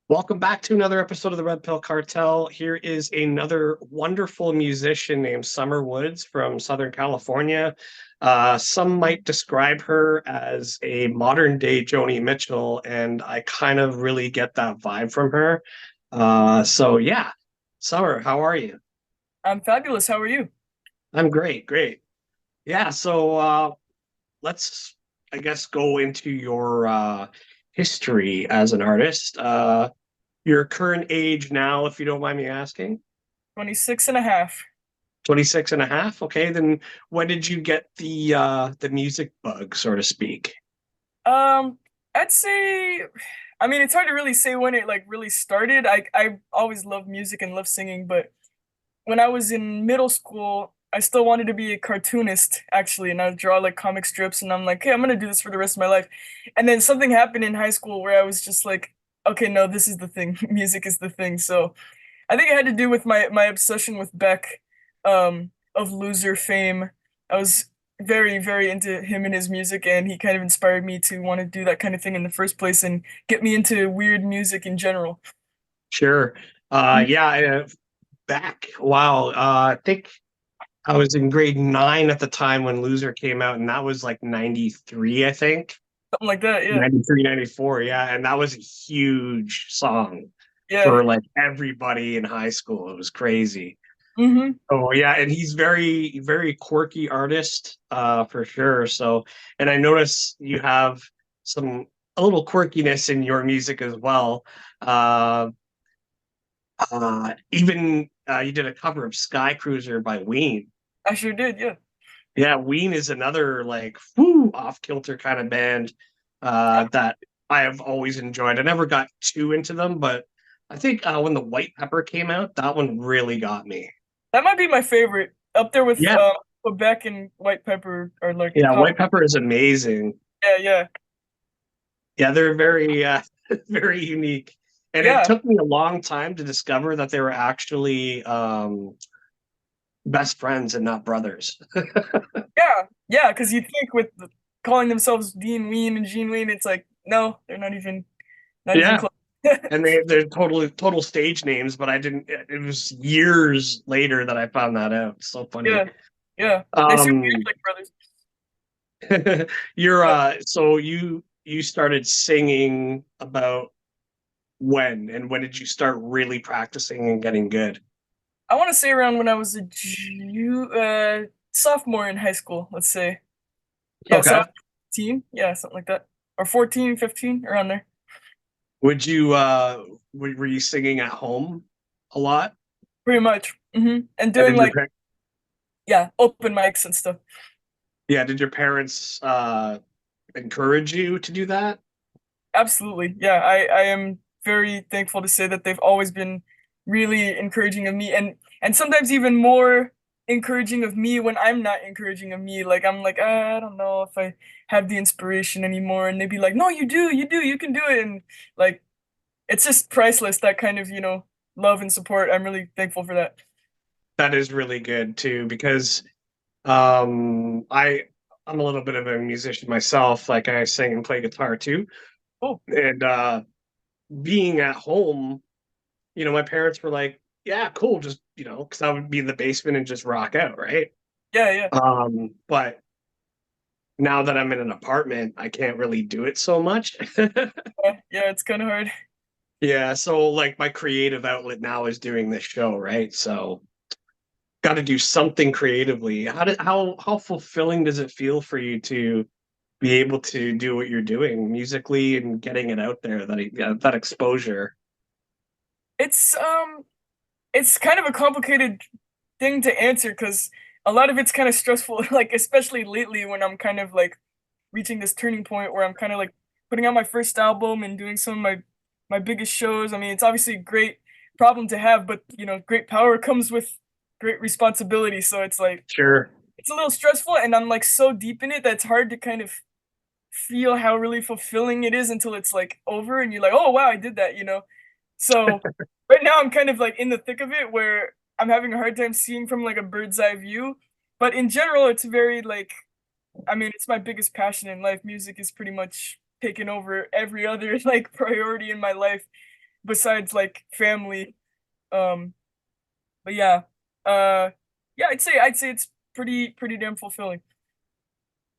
Welcome back to another episode of the Red Pill Cartel. Here is another wonderful musician named Summer Woods from Southern California. Some might describe her as a modern day Joni Mitchell, and I kind of really get that vibe from her. So, Summer, how are you? I'm fabulous. How are you? I'm great, great. So let's, I guess, go into your history as an artist. Your current age now, if you don't mind me asking. 26 and a half. 26 and a half. Okay, then when did you get the music bug, so to speak? Um, I'd say, I mean, it's hard to really say when it like really started. I always loved music and loved singing, but when I was in middle school, I still wanted to be a cartoonist actually, and I'd draw like comic strips, and I'm like, hey, I'm gonna do this for the rest of my life. And then something happened in high school where I was just like, okay, no, this is the thing. Music is the thing. So I think it had to do with my obsession with Beck, of Loser fame. I was very into him and his music, and he kind of inspired me to want to do that kind of thing in the first place and get me into weird music in general. Sure. Mhm. Yeah, back. Wow. I think I was in grade nine at the time when Loser came out, and that was like 93, I think. Something like that, yeah. 93, 94. Yeah. And that was a huge song Yeah. for like everybody in high school. It was crazy. Hmm. Oh yeah, and he's very quirky artist, for sure. So, and I notice you have some a little quirkiness in your music as well. Uh, even you did a cover of Sky Cruiser by Ween. I sure did, yeah. Yeah, Ween is another like whoo off kilter kind of band that I have always enjoyed. I never got too into them, but I think when the White Pepper came out, that one really got me. That might be my favorite. Up there with Yeah, Quebec and White Pepper are like yeah, top. White Pepper is amazing. Yeah, yeah. Yeah, they're very very unique. And it Yeah. took me a long time to discover that they were actually best friends and not brothers. Yeah. Yeah, because you think with calling themselves Dean Ween and Gene Ween, it's like, no, they're not even Yeah. close. And they're total stage names, but I didn't it was years later that I found that out. So funny. Yeah, yeah. They seem weird Um like brothers. you're But so you started singing about when and when did you start really practicing and getting good? I want to say around when I was a sophomore in high school, let's say. Yeah, so I Okay. was 15, yeah, something like that. Or 14, 15, around there. Would you were you singing at home a lot? Pretty much. And And doing like, yeah, open mics and stuff. did your parents encourage you to do that? Absolutely. Yeah, I am very thankful to say that they've always been really encouraging of me and sometimes even more encouraging of me when I'm not encouraging of me. Like I'm like, I don't know if I have the inspiration anymore. And they'd be like, no, you do, you can do it. And like it's just priceless, that kind of, love and support. I'm really thankful for that. That is really good too, because I'm a little bit of a musician myself. Like I sing and play guitar too. Oh, And being at home, my parents were like, yeah, cool, just because I would be in the basement and just rock out, right? yeah, yeah. But now that I'm in an apartment, I can't really do it so much. Yeah, it's kind of hard. Yeah, so like my creative outlet now is doing this show, right? So got to do something creatively. How fulfilling does it feel for you to be able to do what you're doing musically and getting it out there, that exposure? It's it's kind of a complicated thing to answer because a lot of it's kind of stressful, like especially lately when I'm kind of like reaching this turning point where I'm kind of like putting out my first album and doing some of my biggest shows. I mean, it's obviously a great problem to have, but great power comes with great responsibility. So it's like Sure. it's a little stressful, and I'm like so deep in it that it's hard to kind of feel how really fulfilling it is until it's like over and you're like, oh wow, I did that. So right now I'm kind of like in the thick of it where I'm having a hard time seeing from like a bird's eye view. But in general, it's very like, I mean, it's my biggest passion in life. Music is pretty much taken over every other like priority in my life besides like family. Um, but yeah, uh, yeah, I'd say it's pretty damn fulfilling.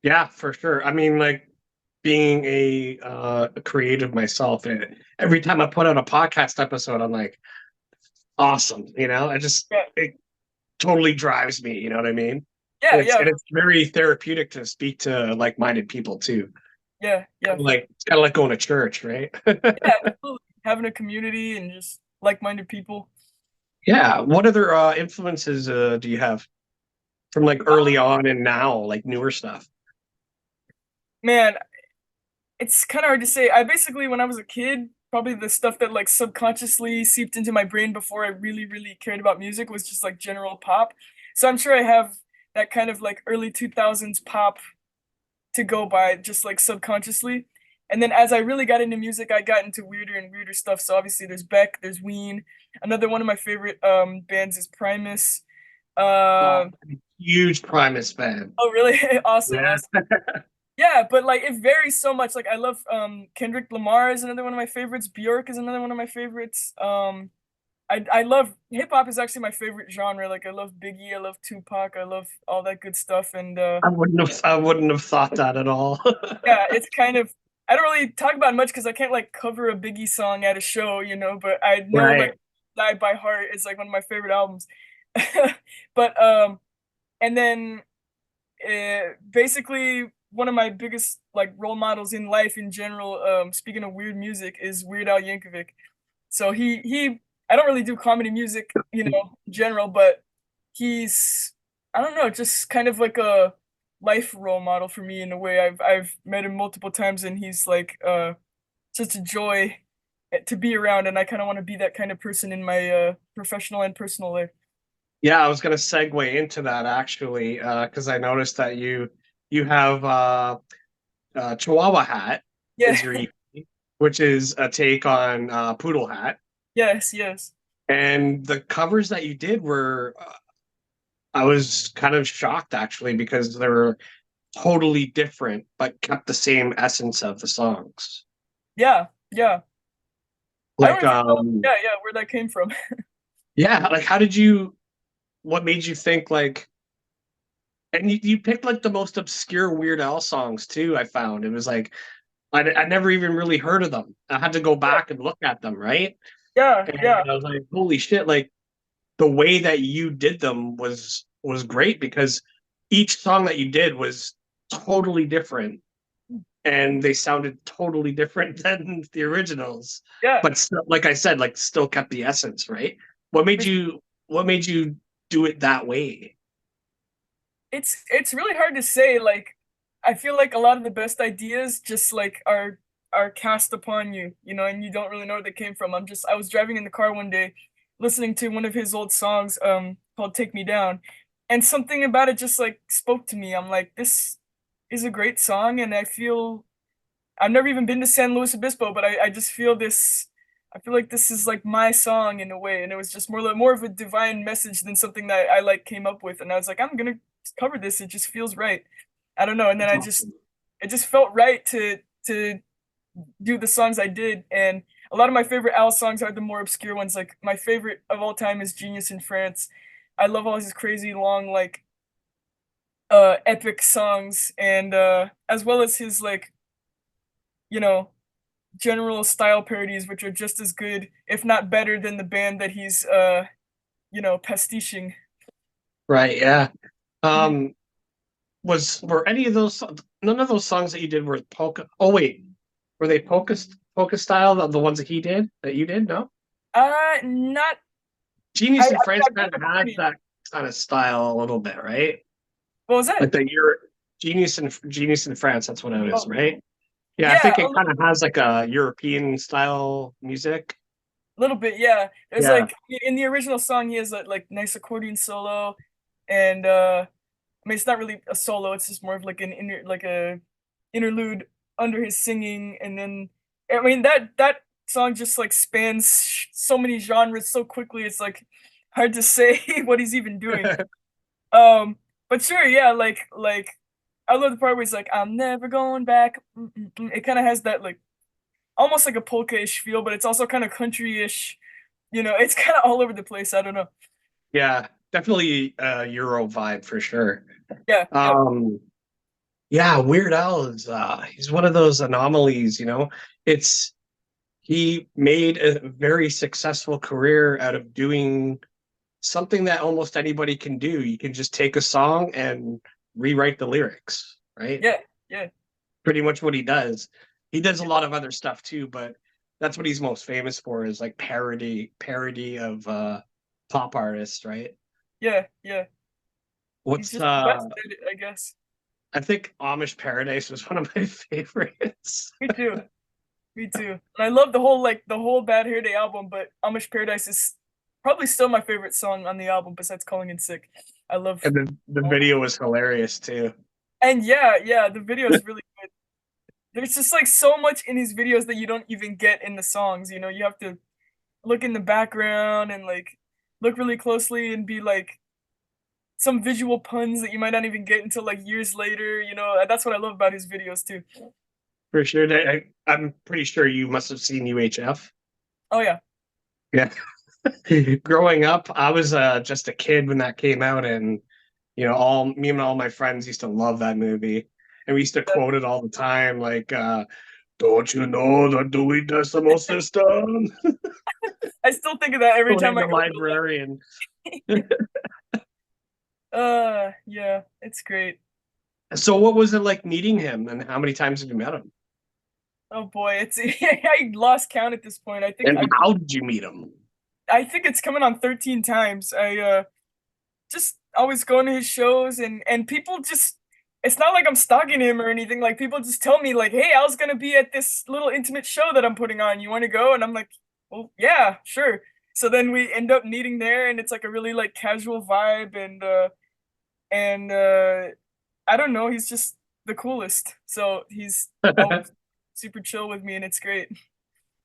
Yeah, for sure. I mean, like being a creative myself, every time I put out a podcast episode, I'm like, awesome. I just Yeah, it totally drives me. You know what I mean? yeah, It's yeah, and it's very therapeutic to speak to like-minded people too. yeah, for Like it's kind of like going to church, right? yeah, absolutely. Having a community and just like-minded people. Yeah. What other influences do you have from like early on and now, like newer stuff? Man, it's kind of hard to say. I basically, when I was a kid, probably the stuff that like subconsciously seeped into my brain before I really cared about music was just like general pop. So I'm sure I have that kind of like early 2000s pop to go by just like subconsciously. And then as I really got into music, I got into weirder and weirder stuff. So obviously there's Beck, there's Ween. Another one of my favorite bands is Primus. Oh, Uh, huge Primus fan. oh really? Awesome, Yeah. awesome. Yeah, but like it varies so much. Like I love Kendrick Lamar is another one of my favorites. Bjork is another one of my favorites. I love hip hop is actually my favorite genre. Like I love Biggie, I love Tupac, I love all that good stuff. And I wouldn't have thought that at all. yeah, it's kind of I don't really talk about it much because I can't like cover a Biggie song at a show, but I know like Right. Die by Heart is like one of my favorite albums. But and then basically one of my biggest like role models in life in general, speaking of weird music, is Weird Al Yankovic. So he I don't really do comedy music, in general, but he's I don't know, just kind of like a life role model for me in a way. I've met him multiple times and he's like such a joy to be around, and I kind of want to be that kind of person in my professional and personal life. Yeah, I was going to segue into that actually, because I noticed that you have Chihuahua Hat Yeah. is your EP, which is a take on Poodle Hat, Yes, yes. and the covers that you did were I was kind of shocked actually because they were totally different but kept the same essence of the songs. Yeah, yeah. I don't Like even know, yeah, where that came from. yeah, like how did you what made you think like and you picked like the most obscure Weird Al songs too, I found. It was like I never even really heard of them. I had to go back and look at them, right? Yeah, And yeah. I was like, holy shit, like the way that you did them was great because each song that you did was totally different and they sounded totally different than the originals. Yeah. But still, like I said, like still kept the essence, right? What made you what made you do it that way? It's really hard to say. Like, I feel like a lot of the best ideas just like are cast upon you, and you don't really know where they came from. I was driving in the car one day, listening to one of his old songs, called "Take Me Down," and something about it just like spoke to me. I'm like, this is a great song, and I feel I've never even been to San Luis Obispo, but I just feel this. I feel like this is like my song in a way, and it was just more of a divine message than something that I like came up with. And I was like, I'm gonna cover this. It just feels right. I don't know. And then That's awesome. it just felt right to do the songs I did. And a lot of my favorite Al songs are the more obscure ones. Like my favorite of all time is Genius in France. I love all his crazy long like epic songs, and as well as his like you know general style parodies, which are just as good, if not better, than the band that he's pastiching. Right, yeah. Mhm. Um were any of those none of those songs that you did were polka oh wait, were they polka style the ones that he did that you did? No? Not. Genius in France I've done kind the of has parody. that kind of style a little bit, right? What was that? Like Genius in France, that's what it is, Oh, right? Yeah, I yeah, think it kind of has like a European style music. a little bit. Yeah, there's Yeah, like in the original song, he has that like nice accordion solo, and I mean it's not really a solo; it's just more of like a interlude under his singing, and then I mean that song just like spans so many genres so quickly. It's like hard to say what he's even doing. Um, but sure, yeah, like I love the part where he's like, "I'm never going back." It kind of has that like almost like a polka-ish feel, but it's also kind of country-ish. It's kind of all over the place. I don't know. Yeah, definitely a Euro vibe for sure. Yeah, yeah, Um, yeah, Weird Al is he's one of those anomalies, you know. It's he made a very successful career out of doing something that almost anybody can do. You can just take a song and rewrite the lyrics, right? yeah, yeah, Pretty much what he does. He does a lot of other stuff too, but that's what he's most famous for is like parody of pop artists, right? yeah, yeah. He's What's just the best at it, I guess. I think Amish Paradise was one of my favorites. Me too. Me too. And I love the whole Bad Hair Day album, but Amish Paradise is probably still my favorite song on the album besides Calling in Sick. I love And the all video was hilarious too. and yeah, yeah, the video is really good. There's just like so much in his videos that you don't even get in the songs, you have to look in the background and like look really closely and be like some visual puns that you might not even get until like years later, and that's what I love about his videos too. For sure. I'm pretty sure you must have seen UHF. Oh yeah. Yeah. Growing up, I was just a kid when that came out, and all me and all my friends used to love that movie, and we used to quote it all the time, like "Don't you know the Dewey Decimal System?" I still think of that every Conan time I the go Librarian. to yeah, it's great. So, what was it like meeting him, and how many times have you met him? Oh boy, it's I lost count at this point. I think And I how did you meet him? I think it's coming on 13 times. I just always going to his shows and people just it's not like I'm stalking him or anything. Like people just tell me like, "Hey, I was gonna be at this little intimate show that I'm putting on. You want to go?" And I'm like, "Well, yeah, sure." So then we end up meeting there, and it's like a really like casual vibe, and I don't know, he's just the coolest. So he's always super chill with me, and it's great.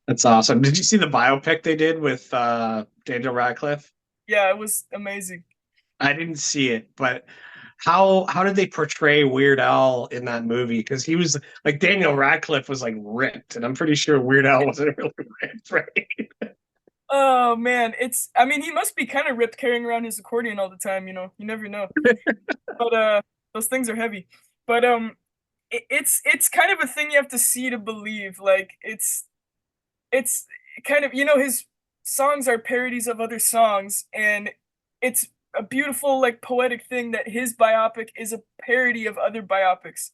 That's awesome. Did you see the biopic they did with Daniel Radcliffe? Yeah, it was amazing. I didn't see it, but how did they portray Weird Al in that movie? Because he was like Daniel Radcliffe was like ripped, and I'm pretty sure Weird Al wasn't really ripped, right? Oh man, I mean he must be kind of ripped carrying around his accordion all the time, you never know. But those things are heavy. But it's kind of a thing you have to see to believe. Like it's kind of his songs are parodies of other songs, and it's a beautiful like poetic thing that his biopic is a parody of other biopics.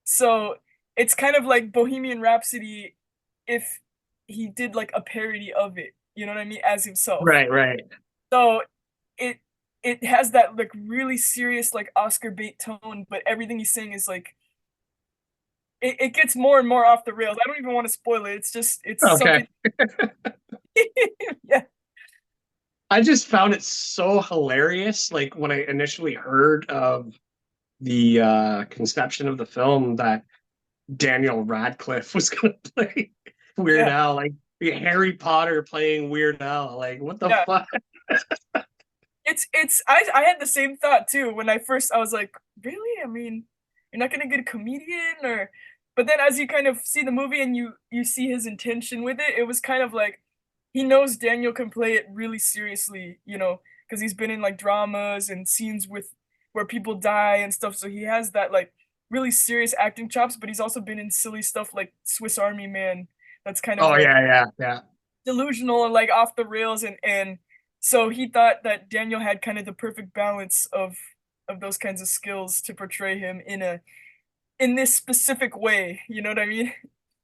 So it's kind of like Bohemian Rhapsody if he did like a parody of it, you know what I mean, as himself. Right, right. So it it has that like really serious like Oscar bait tone, but everything he's saying is like it gets more and more off the rails. I don't even want to spoil it. It's Okay. something. Yeah, I just found it so hilarious. Like when I initially heard of the conception of the film that Daniel Radcliffe was going to play Weird yeah, Al, like Harry Potter playing Weird Al. Like, what the yeah. fuck? I had the same thought too when I was like, really? I mean, you're not gonna get a comedian or but then as you kind of see the movie and you see his intention with it, it was kind of like he knows Daniel can play it really seriously, because he's been in like dramas and scenes with where people die and stuff. So he has that like really serious acting chops, but he's also been in silly stuff like Swiss Army Man. That's kind of Oh like yeah, yeah, yeah. delusional and like off the rails, and so he thought that Daniel had kind of the perfect balance of those kinds of skills to portray him in this specific way, you know what I mean?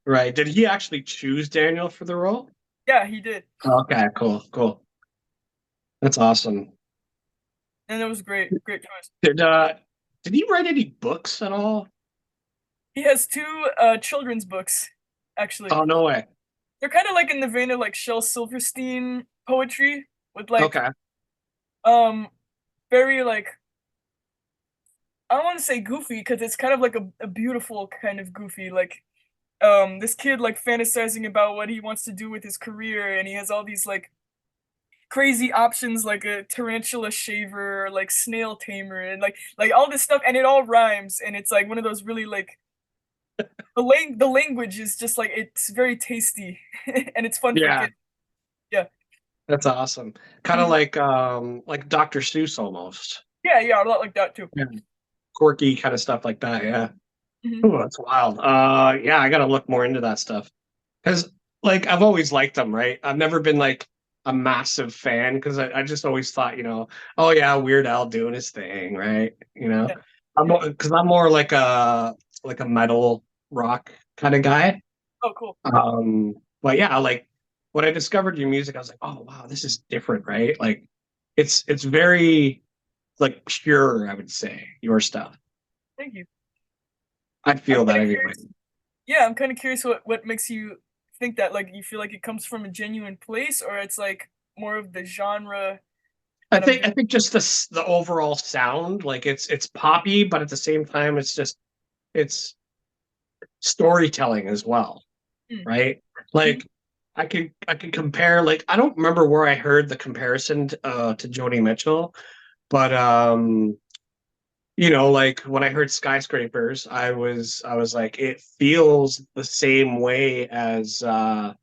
Right. Did he actually choose Daniel for the role? Yeah, he did. Okay, cool, cool. That's awesome. And it was great, great choice. Did did he write any books at all? He has two children's books actually. Oh no way. They're kind of like in the vein of like Shel Silverstein poetry with like Okay. um very like I don't want to say goofy because it's kind of like a beautiful kind of goofy like this kid like fantasizing about what he wants to do with his career, and he has all these like crazy options like a tarantula shaver or like snail tamer and like all this stuff, and it all rhymes, and it's like one of those really like the language is just like it's very tasty and it's fun for Yeah, kids. Yeah. that's awesome. Kind of Mhm. like Dr. Seuss almost. Yeah, yeah, a lot like that too. Yeah. Quirky kind of stuff like that. Yeah. Hmm. Oh, that's wild. Yeah, I gotta look more into that stuff. Because like I've always liked them, right? I've never been like a massive fan because I just always thought, oh yeah, Weird Al doing his thing, right? Yeah. I'm Yeah. because I'm more like a metal rock kind of guy. Oh, cool. But yeah, like when I discovered your music, I was like, oh wow, this is different, right? Like it's very like pure, I would say, your stuff. Thank you. I I'm feel that kind of anyway. curious. Yeah, I'm kind of curious what makes you think that. Like, you feel like it comes from a genuine place, or it's like more of the genre I that I'm think doing. I think just the overall sound, like it's poppy, but at the same time, it's storytelling as well, Mm. right? Mhm. Like I can compare, like I don't remember where I heard the comparison to Joni Mitchell, but like when I heard Skyscrapers, I was like, it feels the same way as that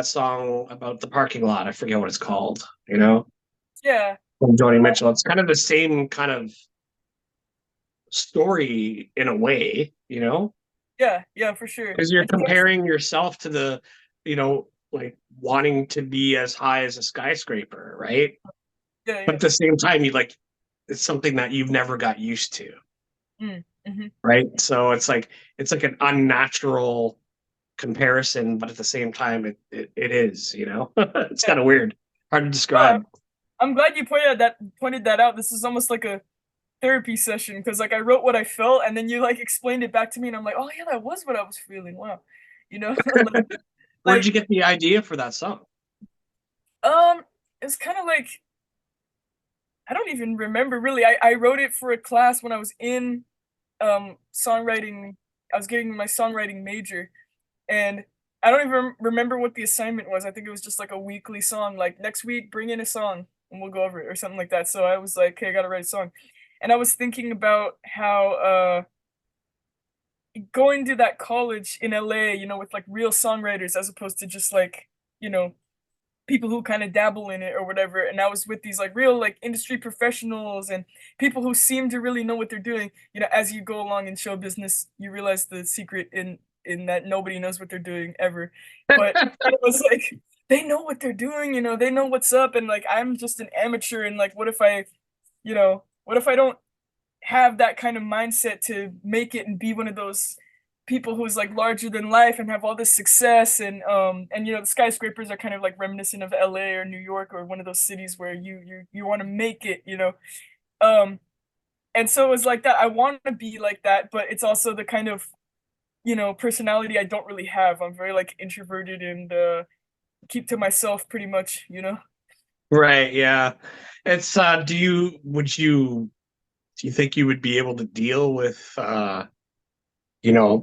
song about the parking lot. I forget what it's called, Yeah. from Joni Mitchell. It's kind of the same kind of story in a way, Yeah. Yeah, for sure. because you're It's just, comparing yourself to like wanting to be as high as a skyscraper, right? yeah, But yeah. at the same time, it's something that you've never got used to, Mm. Hmm. right? So it's like an unnatural comparison, but at the same time, it is, it's Yeah. kind of weird, hard to No, describe. I'm glad you pointed that out. This is almost like a therapy session because like I wrote what I felt and then you like explained it back to me and I'm like, oh yeah, that was what I was feeling. Wow. Like, Where did you like get the idea for that song? um it's kind of like I don't even remember really. I wrote it for a class when I was in songwriting. I was getting my songwriting major and I don't even remember what the assignment was. I think it was just like a weekly song, like next week bring in a song and we'll go over it or something like that. So I was like, okay, I gotta write a song. And I was thinking about how going to that college in LA, with like real songwriters as opposed to just like, you know, people who kind of dabble in it or whatever. And I was with these like real like industry professionals and people who seem to really know what they're doing. As you go along in show business, you realize the secret in that nobody knows what they're doing ever. But it was like they know what they're doing, they know what's up, and like I'm just an amateur, and like what if I don't have that kind of mindset to make it and be one of those people who's like larger than life and have all this success and the skyscrapers are kind of like reminiscent of LA or New York or one of those cities where you want to make it. um and so it was like that. I want to be like that, but it's also the kind of personality I don't really have. I'm very like introverted and keep to myself pretty much. Right, yeah. It's do you think you would be able to deal with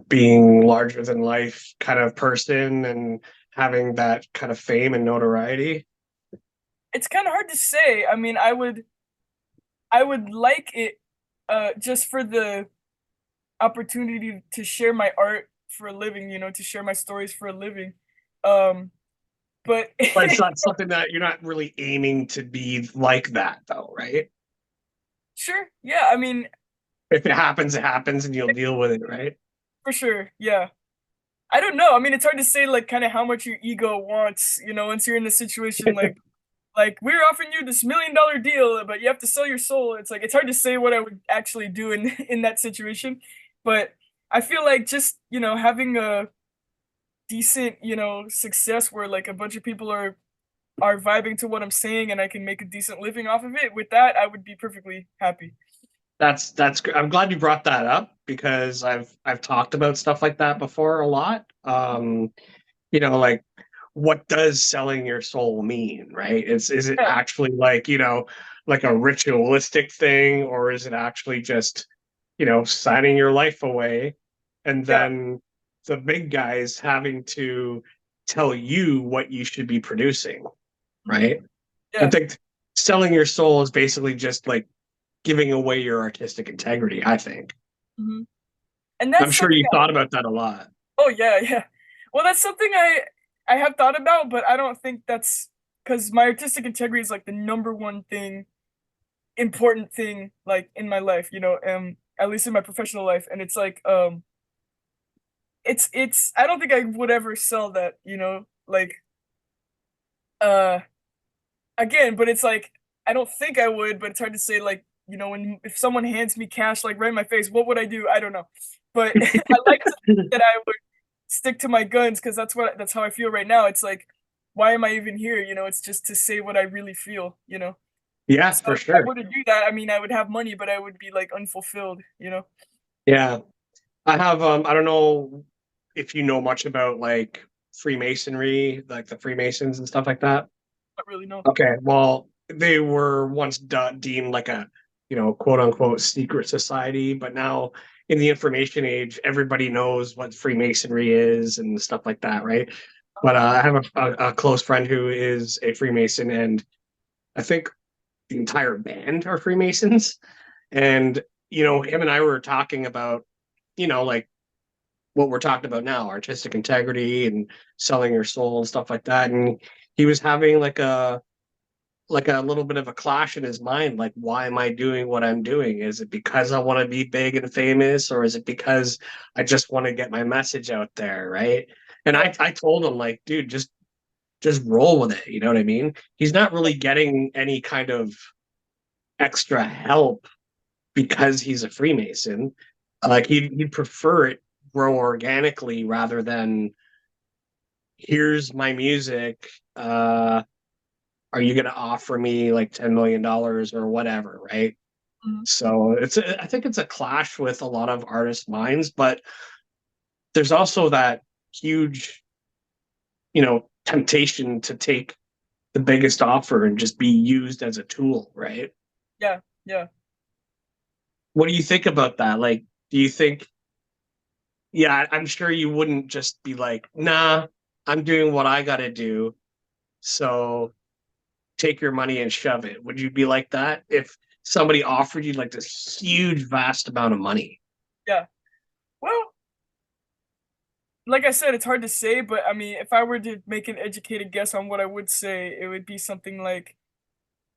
being larger than life kind of person and having that kind of fame and notoriety? It's kind of hard to say. I mean, I would like it just for the opportunity to share my art for a living, to share my stories for a living. Um, but But it's not something that you're not really aiming to be like that though, right? sure, yeah, I mean, If it happens and you'll deal with it, right? for sure, yeah. I don't know. I mean, it's hard to say like kind of how much your ego wants, once you're in a situation like we're offering you this $1 million deal, but you have to sell your soul. It's like it's hard to say what I would actually do in in that situation. But I feel like just, having a decent, success where like a bunch of people are vibing to what I'm saying and I can make a decent living off of it. With that, I would be perfectly happy. That's great. I'm glad you brought that up because I've talked about stuff like that before a lot. Like what does selling your soul mean, right? Is it Yeah. actually like a ritualistic thing, or is it actually just, signing your life away and Yeah. then the big guys having to tell you what you should be producing, Mhm. right? I Yeah. think selling your soul is basically just like giving away your artistic integrity, I think. Mhm. And I'm that's sure something you thought about that a lot. oh yeah, yeah. Well, that's something I have thought about, but I don't think that's because my artistic integrity is like the number one thing, important thing, like in my life, at least in my professional life. And it's like, it's I don't think I would ever sell that, like, uh, again, but it's like I don't think I would, but it's hard to say, like, when if someone hands me cash, like right in my face, what would I do? I don't know, but I like to think that I would stick to my guns because that's how I feel right now. It's like, why am I even here? It's just to say what I really feel. Yeah, So for if I sure. were to do that, I mean, I would have money, but I would be like unfulfilled. Yeah. I have I don't know if you know much about like Freemasonry, like the Freemasons and stuff like that. Not really know. Okay, well, they were once deemed like a, quote unquote secret society, but now in the information age, everybody knows what Freemasonry is and stuff like that, right? But I have a close friend who is a Freemason, and I think the entire band are Freemasons. And, him and I were talking about, like what we're talking about now, artistic integrity and selling your soul and stuff like that. And he was having like a little bit of a clash in his mind, like, why am I doing what I'm doing? Is it because I want to be big and famous, or is it because I just want to get my message out there, right? And Yeah, I told him, like, dude, just roll with it, you know what I mean? He's not really getting any kind of extra help because he's a Freemason. Like, he'd prefer it grow organically rather than, here's my music, are you going to offer me like $10 million or whatever, right? mhm. So I think it's a clash with a lot of artists' minds, but there's also that huge, temptation to take the biggest offer and just be used as a tool, right? Yeah, yeah. What do you think about that? Like, do you think, yeah, I'm sure you wouldn't just be like, nah, I'm doing what I got to do. So take your money and shove it. Would you be like that if somebody offered you like this huge, vast amount of money? Yeah. Well, like I said, it's hard to say, but I mean, if I were to make an educated guess on what I would say, it would be something like,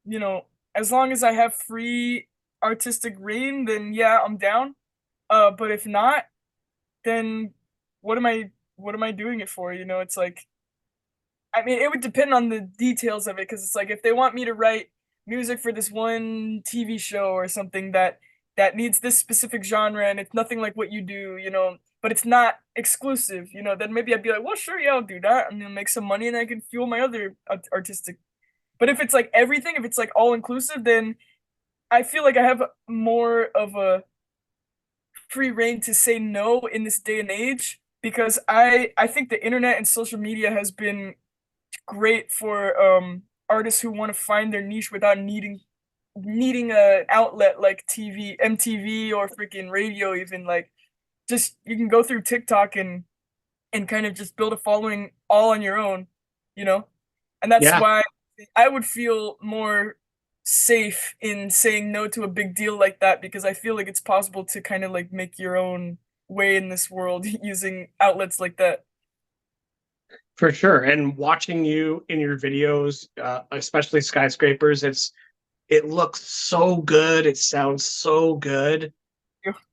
you know, as long as I have free artistic reign, then yeah, I'm down. But if not, then what am I what am I doing it for? It's like, I mean, it would depend on the details of it because it's like if they want me to write music for this one TV show or something that needs this specific genre and it's nothing like what you do, but it's not exclusive, then maybe I'd be like, well, sure, yeah, I'll do that. I'm gonna make some money and I can fuel my other artistic. But if it's like everything, if it's like all inclusive, then I feel like I have more of a free reign to say no in this day and age because I think the internet and social media has been great for artists who want to find their niche without needing an outlet like TV, MTV or freaking radio even like just you can go through TikTok and kind of just build a following all on your own, you know? And that's Yeah, why I would feel more safe in saying no to a big deal like that because I feel like it's possible to kind of like make your own way in this world using outlets like that. for sure. And watching you in your videos, especially skyscrapers, it looks so good. It sounds so good,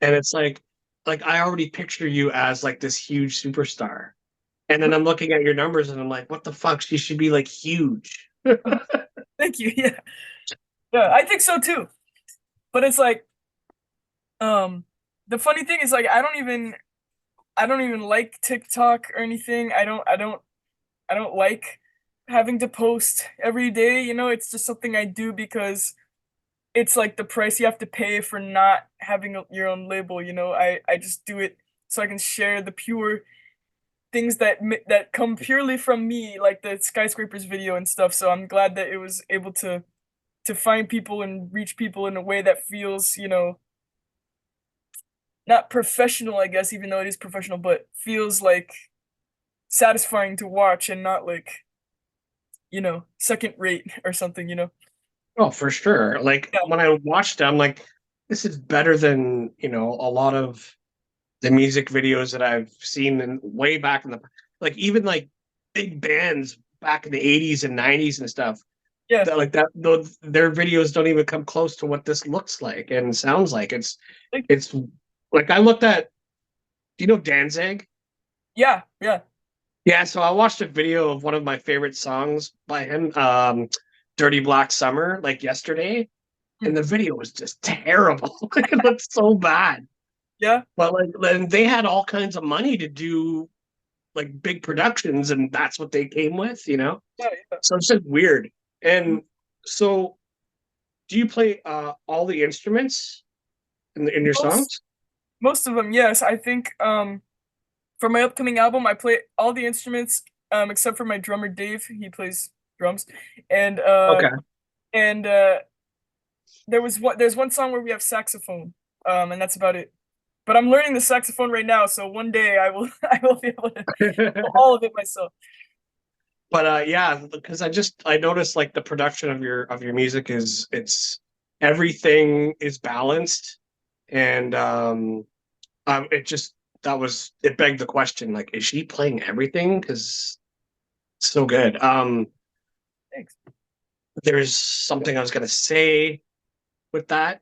and it's like I already picture you as like this huge superstar. And then I'm looking at your numbers and I'm like, what the fuck? She should be like huge. Thank you. Yeah. Yeah, I think so too. But it's like um the funny thing is like I don't even like TikTok or anything. I don't like having to post every day. It's just something I do because it's like the price you have to pay for not having your own label. I just do it so I can share the pure things that come purely from me, like the skyscrapers video and stuff. So I'm glad that it was able to find people and reach people in a way that feels, not professional, I guess, even though it is professional, but feels like satisfying to watch and not like, second rate or something. Oh, for sure. Like Yeah. when I watched it, I'm like, this is better than, a lot of the music videos that I've seen in way back in the like even like big bands back in the 80s and 90s and stuff Yeah, that like that those, their videos don't even come close to what this looks like and sounds like. like, It's like I looked at, do you know Danzig? yeah, yeah. Yeah, so I watched a video of one of my favorite songs by him, Dirty Black Summer, like yesterday, Hmm. and the video was just terrible. It looked so bad. Yeah, But like and they had all kinds of money to do like big productions, and that's what they came with, you know? yeah, yeah. So it's just weird. Mhm. And so do you play all the instruments in your Most songs? most of them, yes. I think for my upcoming album, I play all the instruments except for my drummer Dave. He plays drums, and Okay. and there's one song where we have saxophone, and that's about it. But I'm learning the saxophone right now, so one day I will I will be able to do all of it myself. But yeah, because I noticed like the production of your music is it's everything is balanced and it just that was it begged the question like is she playing everything? Because so good. Thanks. There's something I was gonna say with that.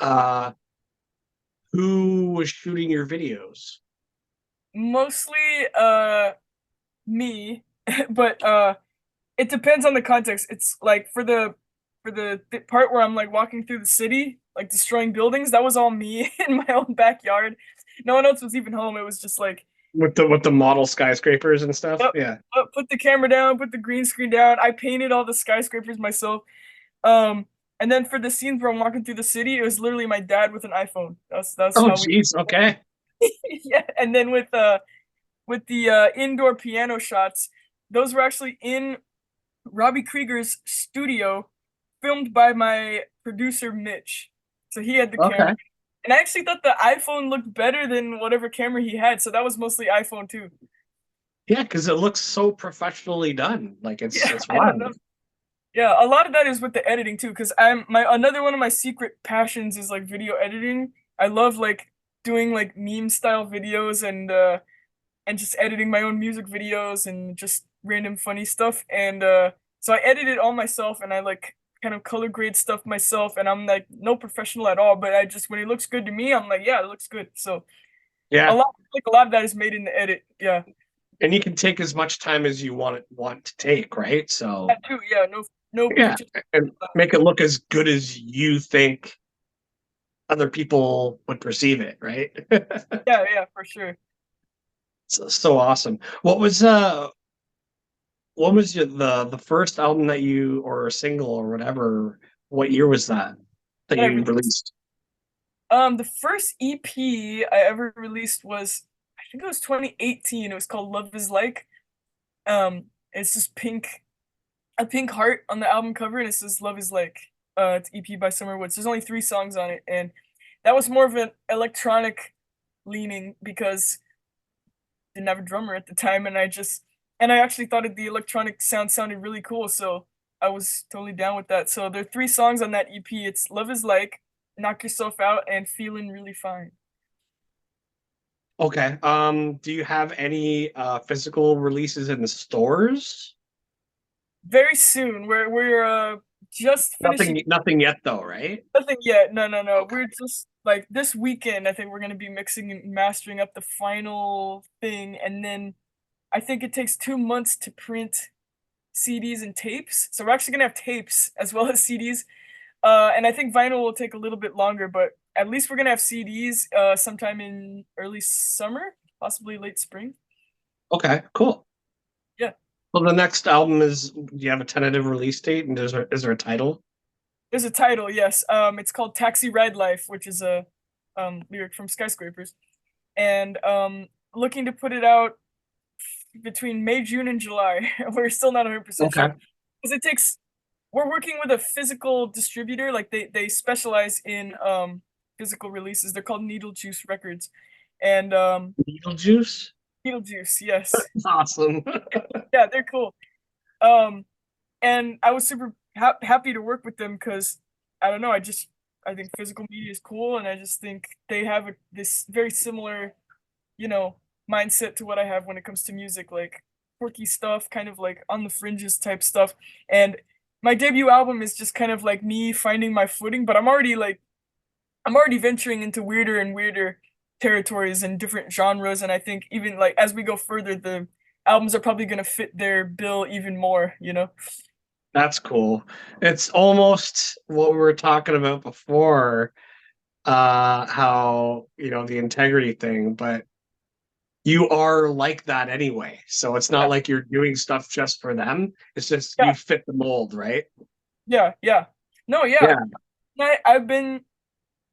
Uh who was shooting your videos? Mostly me, but it depends on the context. It's like for the part where I'm like walking through the city, like destroying buildings, that was all me in my own backyard. No one else was even home. It was just like, With the model skyscrapers and stuff? yep, Yeah. put the camera down, put the green screen down. I painted all the skyscrapers myself. Um, and then for the scenes where I'm walking through the city, it was literally my dad with an iPhone. That's Oh how we. geez, okay. Yeah. And then with the indoor piano shots, those were actually in Robbie Krieger's studio, filmed by my producer Mitch. So he had the camera. Okay. And I actually thought the iPhone looked better than whatever camera he had, so that was mostly iPhone too. Yeah, because it looks so professionally done. Like Yeah, it's I don't know. wild. Yeah, a lot of that is with the editing too, because I'm my another one of my secret passions is like video editing. I love like doing like meme style videos and just editing my own music videos and just random funny stuff. And so I edit it all myself and I like kind of color grade stuff myself. And I'm like no professional at all, but I just when it looks good to me, I'm like, yeah, it looks good. So Yeah. a lot of that is made in the edit. Yeah. And you can take as much time as you want to take, right? So That too, yeah, no yeah, particular. and make it look as good as you think other people would perceive it, right? Yeah, yeah, for sure. So awesome. What was the first album that you or a single or whatever? What year was that That I you released. released? The first EP I ever released was I think it was 2018. It was called Love Is Like. It's just a pink heart on the album cover, and it says "Love Is Like." It's EP by Summer Woods. There's only 3 songs on it, and that was more of an electronic leaning because I didn't have a drummer at the time, and I actually thought the electronic sound sounded really cool, so I was totally down with that. So there are 3 songs on that EP. It's "Love Is Like," "Knock Yourself Out," and "Feeling Really Fine." Okay. Do you have any physical releases in the stores? Very soon. We're just finishing. Nothing yet though, right? Nothing yet. No, no, no. Okay. We're just like this weekend. I think we're gonna be mixing and mastering up the final thing, and then I think it takes 2 months to print CDs and tapes. So we're actually gonna have tapes as well as CDs. And I think vinyl will take a little bit longer, but at least we're gonna have CDs sometime in early summer, possibly late spring. Okay, cool. Yeah. Well, the next album is, do you have a tentative release date and is there a title? There's a title, yes. It's called Taxi Ride Life, which is a lyric from Skyscrapers. And looking to put it out between May, June, and July. We're still not 100% sure Okay. because we're working with a physical distributor. Like they specialize in physical releases. They're called Needle Juice Records, and Beetlejuice? Needle Juice, yes, Awesome. yeah, they're cool. Um, and I was super happy to work with them because I don't know. I think physical media is cool, and I just think they have this very similar you know, mindset to what I have when it comes to music, like quirky stuff, kind of like on the fringes type stuff. And my debut album is just kind of like me finding my footing, but I'm already venturing into weirder and weirder territories and different genres, and I think even like as we go further, the albums are probably gonna fit their bill even more, you know? That's cool. It's almost what we were talking about before, how, the integrity thing, but you are like that anyway. So it's not Yeah, like you're doing stuff just for them. It's just yeah, you fit the mold, right? yeah, yeah. No, yeah. Yeah.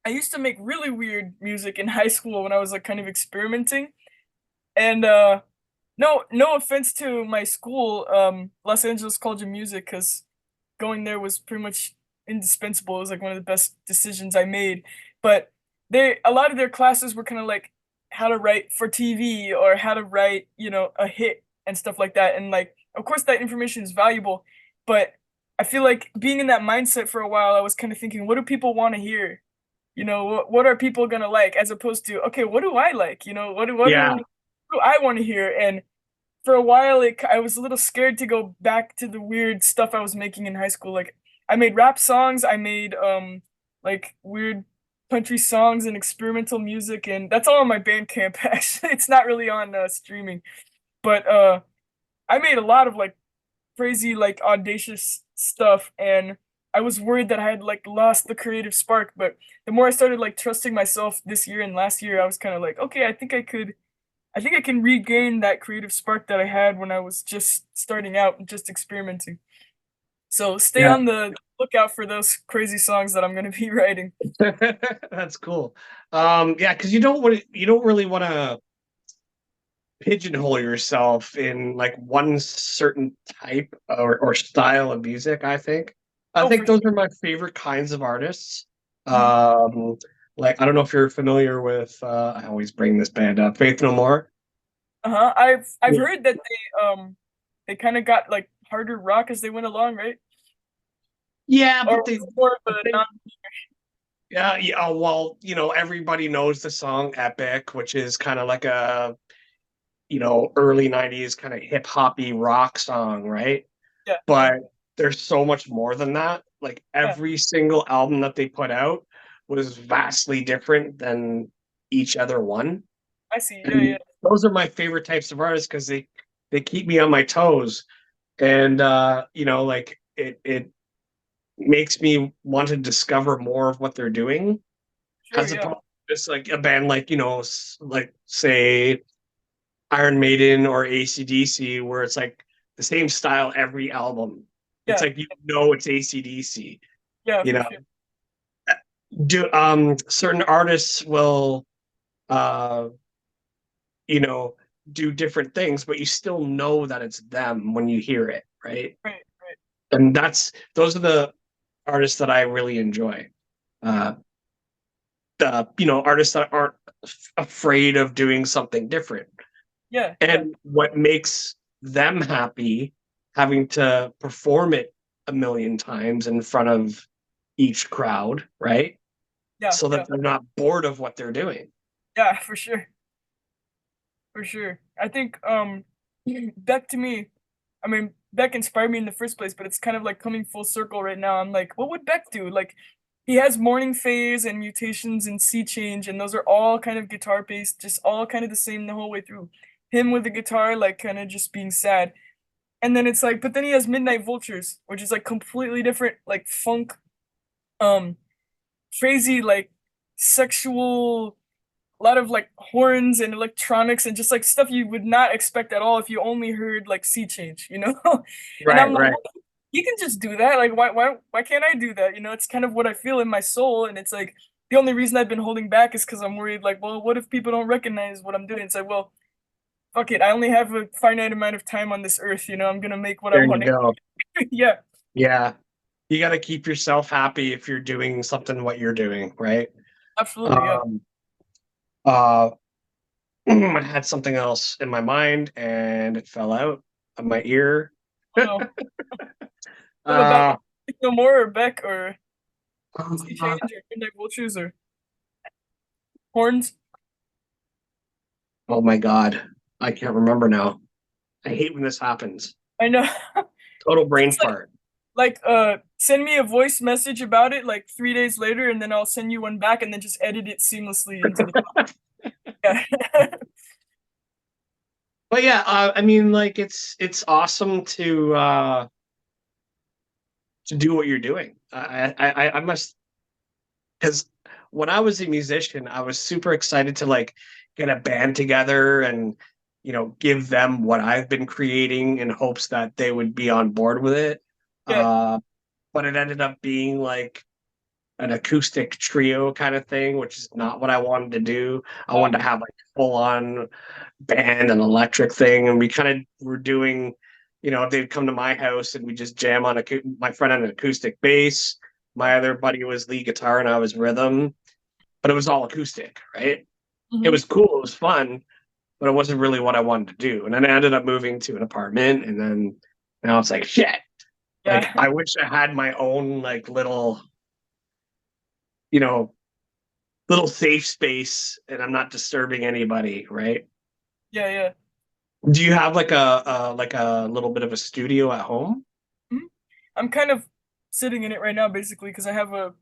I used to make really weird music in high school when I was like kind of experimenting. And no offense to my school, Los Angeles College of Music, because going there was pretty much indispensable. It was like one of the best decisions I made. But a lot of their classes were kind of like how to write for TV or how to write, a hit and stuff like that. And like, of course, that information is valuable, but I feel like being in that mindset for a while, I was kind of thinking, what do people want to hear? What are people gonna like? As opposed to, okay, what do I like? Yeah. What do I want to hear? And for a while I was a little scared to go back to the weird stuff I was making in high school. Like I made rap songs, I made like weird country songs and experimental music, and that's all on my Bandcamp actually. It's not really on streaming. But I made a lot of like crazy like audacious stuff, and I was worried that I had like lost the creative spark, but the more I started like trusting myself this year and last year, I was kind of like, okay, I think I can regain that creative spark that I had when I was just starting out and just experimenting. So stay Yeah. on the lookout for those crazy songs that I'm going to be writing. That's cool. Yeah, because you don't really want to pigeonhole yourself in like one certain type or style of music, I think. I Oh, think for those sure. are my favorite kinds of artists. Hmm. Um, like I don't know if you're familiar with I always bring this band up, Faith No More. Uh-huh. I've Yeah. heard that they kind of got like harder rock as they went along, right? Yeah, Or but was it more of a they non. yeah, yeah, well, everybody knows the song Epic, which is kind of like a, early 90s kind of hip hoppy rock song, right? Yeah, yeah, But there's so much more than that. Like yeah. every single album that they put out was vastly different than each other one. I see. Yeah, yeah. And those are my favorite types of artists because they keep me on my toes. And like it makes me want to discover more of what they're doing Sure, as yeah. opposed to just like a band like, like say Iron Maiden or AC/DC, where it's like the same style every album. It's Yeah, like it's AC/DC. yeah, You for know, sure. do certain artists will uh you know do different things, but you still know that it's them when you hear it, right? Right, right. And those are the artists that I really enjoy. Uh the artists that aren't afraid of doing something different. Yeah, yeah. And what makes them happy having to perform it a million times in front of each crowd, right? Yeah, So that yeah. they're not bored of what they're doing. Yeah, for sure. For sure. I think Beck to me, I mean, Beck inspired me in the first place, but it's kind of like coming full circle right now. I'm like, what would Beck do? Like he has morning phase and mutations and sea change, and those are all kind of guitar based, just all kind of the same the whole way through. Him with the guitar, like kind of just being sad. And then it's like, but then he has Midnight Vultures, which is like completely different, like funk, um, crazy, like sexual, a lot of like horns and electronics and just like stuff you would not expect at all if you only heard like sea change, you know? And I'm Right, like, right. well, you can just do that. Like, why can't I do that? It's kind of what I feel in my soul, and it's like the only reason I've been holding back is because I'm worried, like, well, what if people don't recognize what I'm doing? It's like, well, fuck it. I only have a finite amount of time on this earth. I'm gonna make what I There you want go. to. Yeah, Yeah. You got to keep yourself happy if you're doing something what you're doing, right? absolutely. Yeah. Um, uh, I had something else in my mind and it fell out of my ear. Oh no. What about uh, No More or Beck or Sea uh, Change or Midnight Vultures or Horns? Oh my God. I can't remember now. I hate when this happens. I know. Total brain It's fart. send me a voice message about it like 3 days later, and then I'll send you one back, and then just edit it seamlessly into the yeah. But yeah, I mean, like it's awesome to do what you're doing. I must because when I was a musician, I was super excited to like get a band together and give them what I've been creating in hopes that they would be on board with it. Yeah. Uh, but it ended up being like an acoustic trio kind of thing, which is not what I wanted to do. I wanted to have like full on band and electric thing, and we kind of were doing. They'd come to my house and we just jam on my friend on an acoustic bass. My other buddy was lead guitar and I was rhythm, but it was all acoustic, right? It Hmm. was cool, it was fun, but it wasn't really what I wanted to do. And then I ended up moving to an apartment, and then now it's like shit. Like Yeah. I wish I had my own like you know, little safe space, and I'm not disturbing anybody, right? Yeah. Yeah. Do you have like a little bit of a studio at home? Mhm. I'm kind of sitting in it right now, basically, because I have a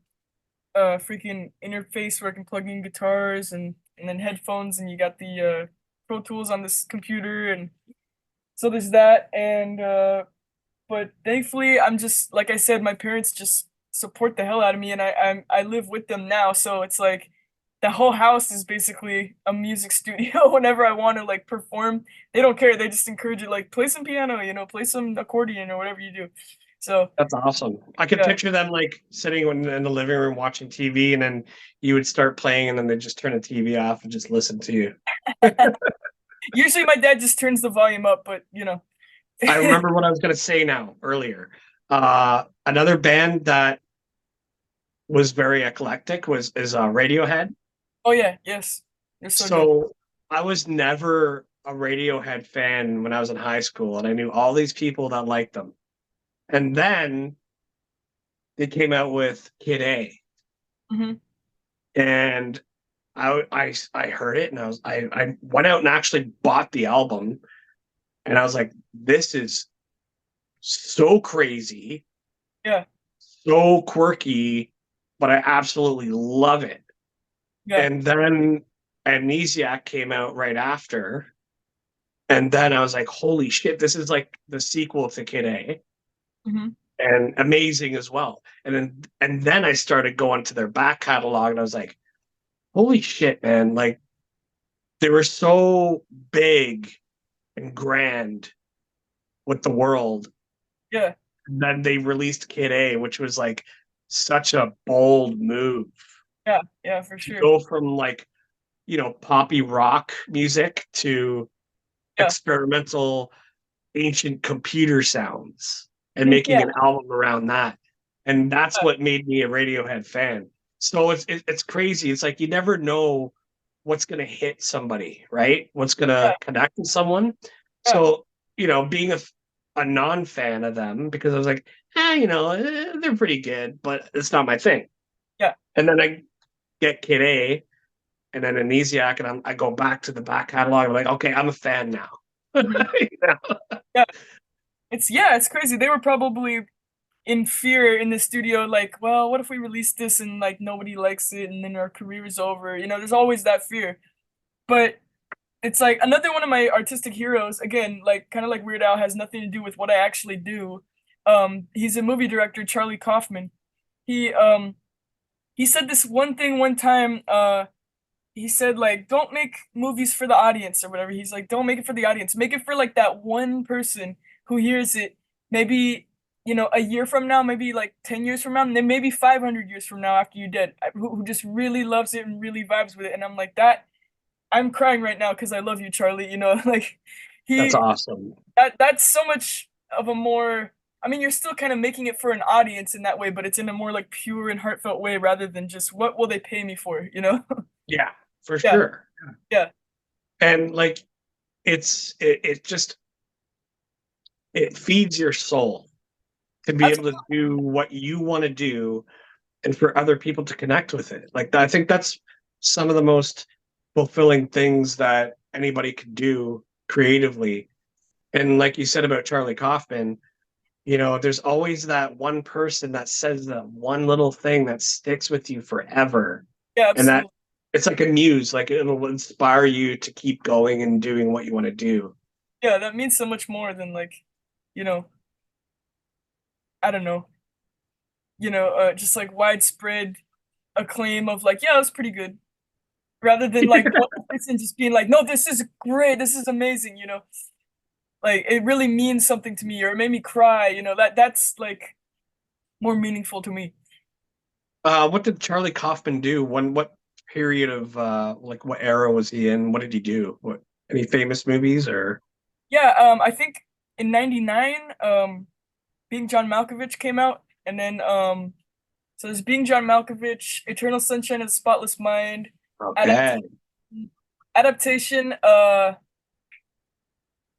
freaking interface where I can plug in guitars and then headphones, and you got the Pro Tools on this computer, and so there's that. And but thankfully, I'm just like I said, my parents just support the hell out of me, and I live with them now, so it's like the whole house is basically a music studio. Whenever I want to like perform, they don't care. They just encourage it, like play some piano, play some accordion or whatever you do. So That's awesome. I could yeah. picture them like sitting in the living room watching TV, and then you would start playing, and then they just turn the TV off and just listen to you. Usually my dad just turns the volume up, but I remember what I was going to say now earlier. Another band that was very eclectic is Radiohead. Oh yeah, yes. They're so good. So I was never a Radiohead fan when I was in high school, and I knew all these people that liked them. And then they came out with Kid A, Hmm. and I heard it, and I went out and actually bought the album, and I was like, this is so crazy, Yeah, so quirky, but I absolutely love it. yeah. And then Amnesiac came out right after, and then I was like, holy shit, this is like the sequel to Kid A, Hmm. and amazing as well. And then I started going to their back catalog, and I was like, holy shit, man, like they were so big and grand with the world. Yeah, And then they released Kid A, which was like such a bold move yeah, yeah, for to sure. go from like, poppy rock music to Yeah. experimental ancient computer sounds and Mhm. making Yeah, an album around that. And that's what made me a Radiohead fan. So it's crazy. It's like you never know what's going to hit somebody, right? What's going yeah, to connect with someone. yeah, So, being a non-fan of them because I was like, they're pretty good, but it's not my thing. yeah. And then I get Kid A and then Amnesiac, and I go back to the back catalog. I'm like, okay, I'm a fan now. Hmm. Yeah. It's crazy. They were probably in fear in the studio, like, well, what if we release this and like nobody likes it and then our career is over? There's always that fear. But it's like another one of my artistic heroes, again, like kind of like Weird Al, has nothing to do with what I actually do. He's a movie director, Charlie Kaufman. He um he said this one thing one time, he said like don't make movies for the audience or whatever. He's like don't make it for the audience. Make it for like that one person who hears it maybe a year from now, maybe like 10 years from now, and then maybe 500 years from now after you're dead, who just really loves it and really vibes with it. And I'm like that I'm crying right now because I love you, Charlie. Like That's he awesome. that's so much of a more, I mean, you're still kind of making it for an audience in that way, but it's in a more like pure and heartfelt way rather than just what will they pay me for? Yeah, for Yeah, sure. yeah. And like it just it feeds your soul to be able to Absolutely. do what you want to do and for other people to connect with it. Like I think that's some of the most fulfilling things that anybody could do creatively. And like you said about Charlie Kaufman, there's always that one person that says that one little thing that sticks with you forever. Yeah, And that absolutely. it's like a muse, like it'll inspire you to keep going and doing what you want to do. Yeah, that means so much more than like, you know, I don't know, just like widespread acclaim of like, yeah, it was pretty good, rather than like one person just being like, no, this is great, this is amazing, like it really means something to me or it made me cry, that's like more meaningful to me. What did Charlie Kaufman do? What period of like what era was he in? What did he do? What any famous movies or Yeah, I think in '99, Being John Malkovich came out, and then so there's Being John Malkovich, Eternal Sunshine of the Spotless Mind, okay. adaptation, adaptation.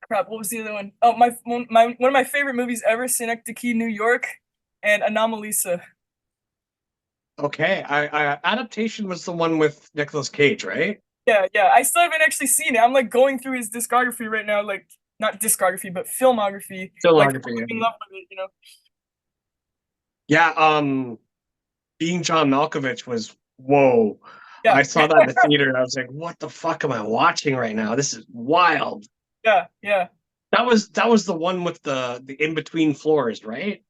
Crap, what was the other one? Oh, one of my favorite movies ever, Synecdoche, New York, and Anomalisa. Okay. I adaptation was the one with Nicolas Cage, right? Yeah, yeah. I still haven't actually seen it. I'm like going through his discography right now, like not discography, but filmography, like Filmography. falling in love with it. Yeah, being John Malkovich was whoa. Yeah, I saw that in the theater and I was like, what the fuck am I watching right now? This is wild. yeah, yeah. That was the one with the in between floors, right?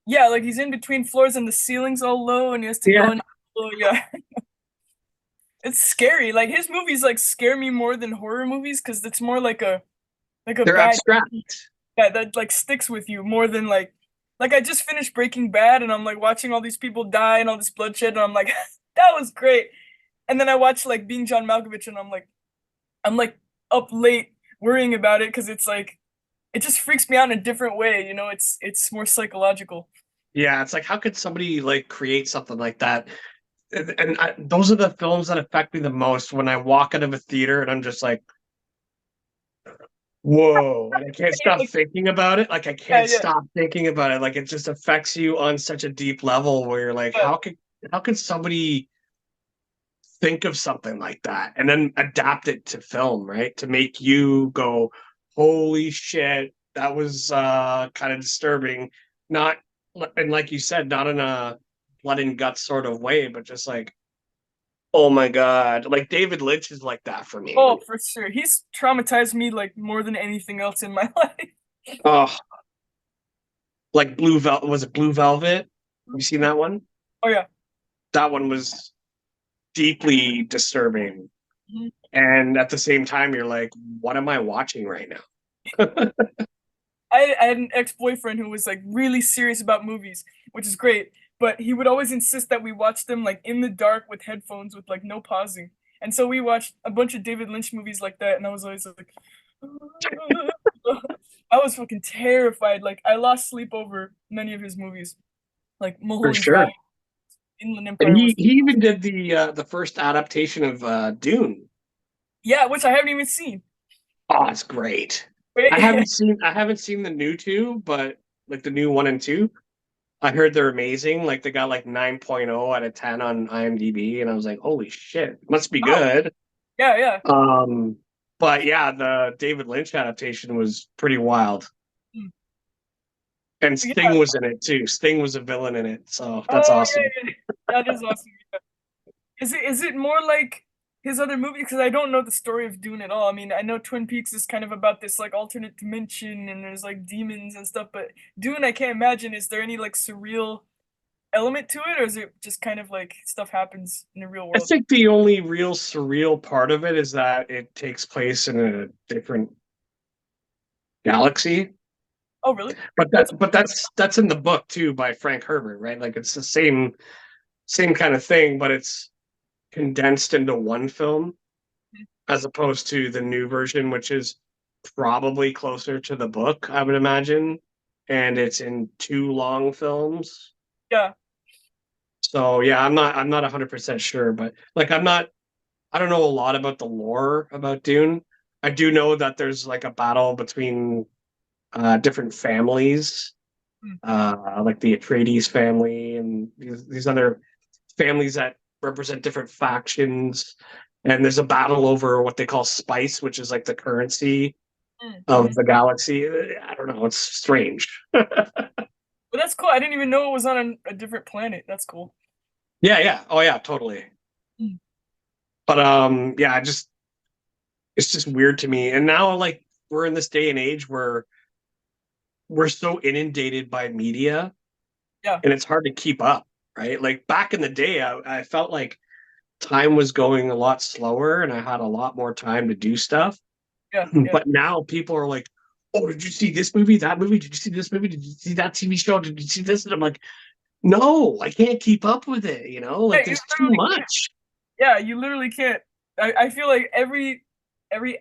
Yeah, like he's in between floors and the ceiling's all low and he has to Yeah. go in. Oh, yeah. It's scary. Like his movies like scare me more than horror movies because it's more like a They're bad abstract. that like sticks with you more than like I just finished Breaking Bad and I'm like watching all these people die and all this bloodshed and I'm like that was great. And then I watch like Being John Malkovich and I'm like up late worrying about it because it's like it just freaks me out in a different way, it's more psychological. Yeah, it's like how could somebody like create something like that? And those are the films that affect me the most when I walk out of a theater and I'm just like, whoa, and I can't stop Like, thinking about it. Like I yeah, can't yeah, stop thinking about it. Like it just affects you on such a deep level where you're like, yeah, how could somebody think of something like that and then adapt it to film, right? To make you go, holy shit, that was kind of disturbing. Not and like you said, not in a blood and guts sort of way, but just like, oh my God. Like David Lynch is like that for me. oh, for sure. He's traumatized me like more than anything else in my life. Oh, like Blue Velvet, was it Blue Velvet? Have you seen that one? Oh yeah. That one was deeply disturbing. Mhm. And at the same time, you're like, what am I watching right now? I had an ex-boyfriend who was like really serious about movies, which is great, but he would always insist that we watch them like in the dark with headphones with like no pausing. And so we watched a bunch of David Lynch movies like that, and I was always like, I was fucking terrified. Like I lost sleep over many of his movies, like For Mulholland Drive, sure. Inland And Empire he was, he even did the first adaptation of Dune. yeah, which I haven't even seen. Oh, it's great. I Wait, haven't seen I haven't seen the new two, but like the new one and two. I heard they're amazing. Like they got like 9.0 out of 10 on IMDb, and I was like, holy shit, must be wow, good. yeah, yeah. Um, but yeah, the David Lynch adaptation was pretty wild. Hmm. And Yeah. Sting was in it too. Sting was a villain in it, so that's Oh awesome. yeah, yeah. That is awesome. Is it more like his other movies? Because I don't know the story of Dune at all. I mean, I know Twin Peaks is kind of about this like alternate dimension and there's like demons and stuff, but Dune, I can't imagine. Is there any like surreal element to it, or is it just kind of like stuff happens in the real I world? think the only real surreal part of it is that it takes place in a different galaxy. Oh, really? But What's that's in the book too by Frank Herbert, right? Like it's the same kind of thing, but it's condensed into one film as opposed to the new version, which is probably closer to the book, I would imagine. And it's in two long films. yeah. So yeah, I'm not 100% sure, but like I don't know a lot about the lore about Dune. I do know that there's like a battle between different families, Hmm. like the Atreides family and these other families that represent different factions. and there's a battle over what they call spice, which is like the currency of Mm-hmm. the galaxy. I don't know. It's strange. But that's cool. I didn't even know it was on a different planet. That's cool. Yeah, yeah. Oh, yeah, totally. Mm. But yeah, it's just weird to me. And now, like, we're in this day and age where we're so inundated by media, Yeah, and it's hard to keep up, right? Like back in the day, I felt like time was going a lot slower, and I had a lot more time to do stuff. yeah, yeah. But now people are like, "Oh, did you see this movie? That movie? Did you see this movie? Did you see that TV show? Did you see this?" And I'm like, "No, I can't keep up with it. You know, Yeah, like you there's too literally can't. much." Yeah, you literally can't. I feel like every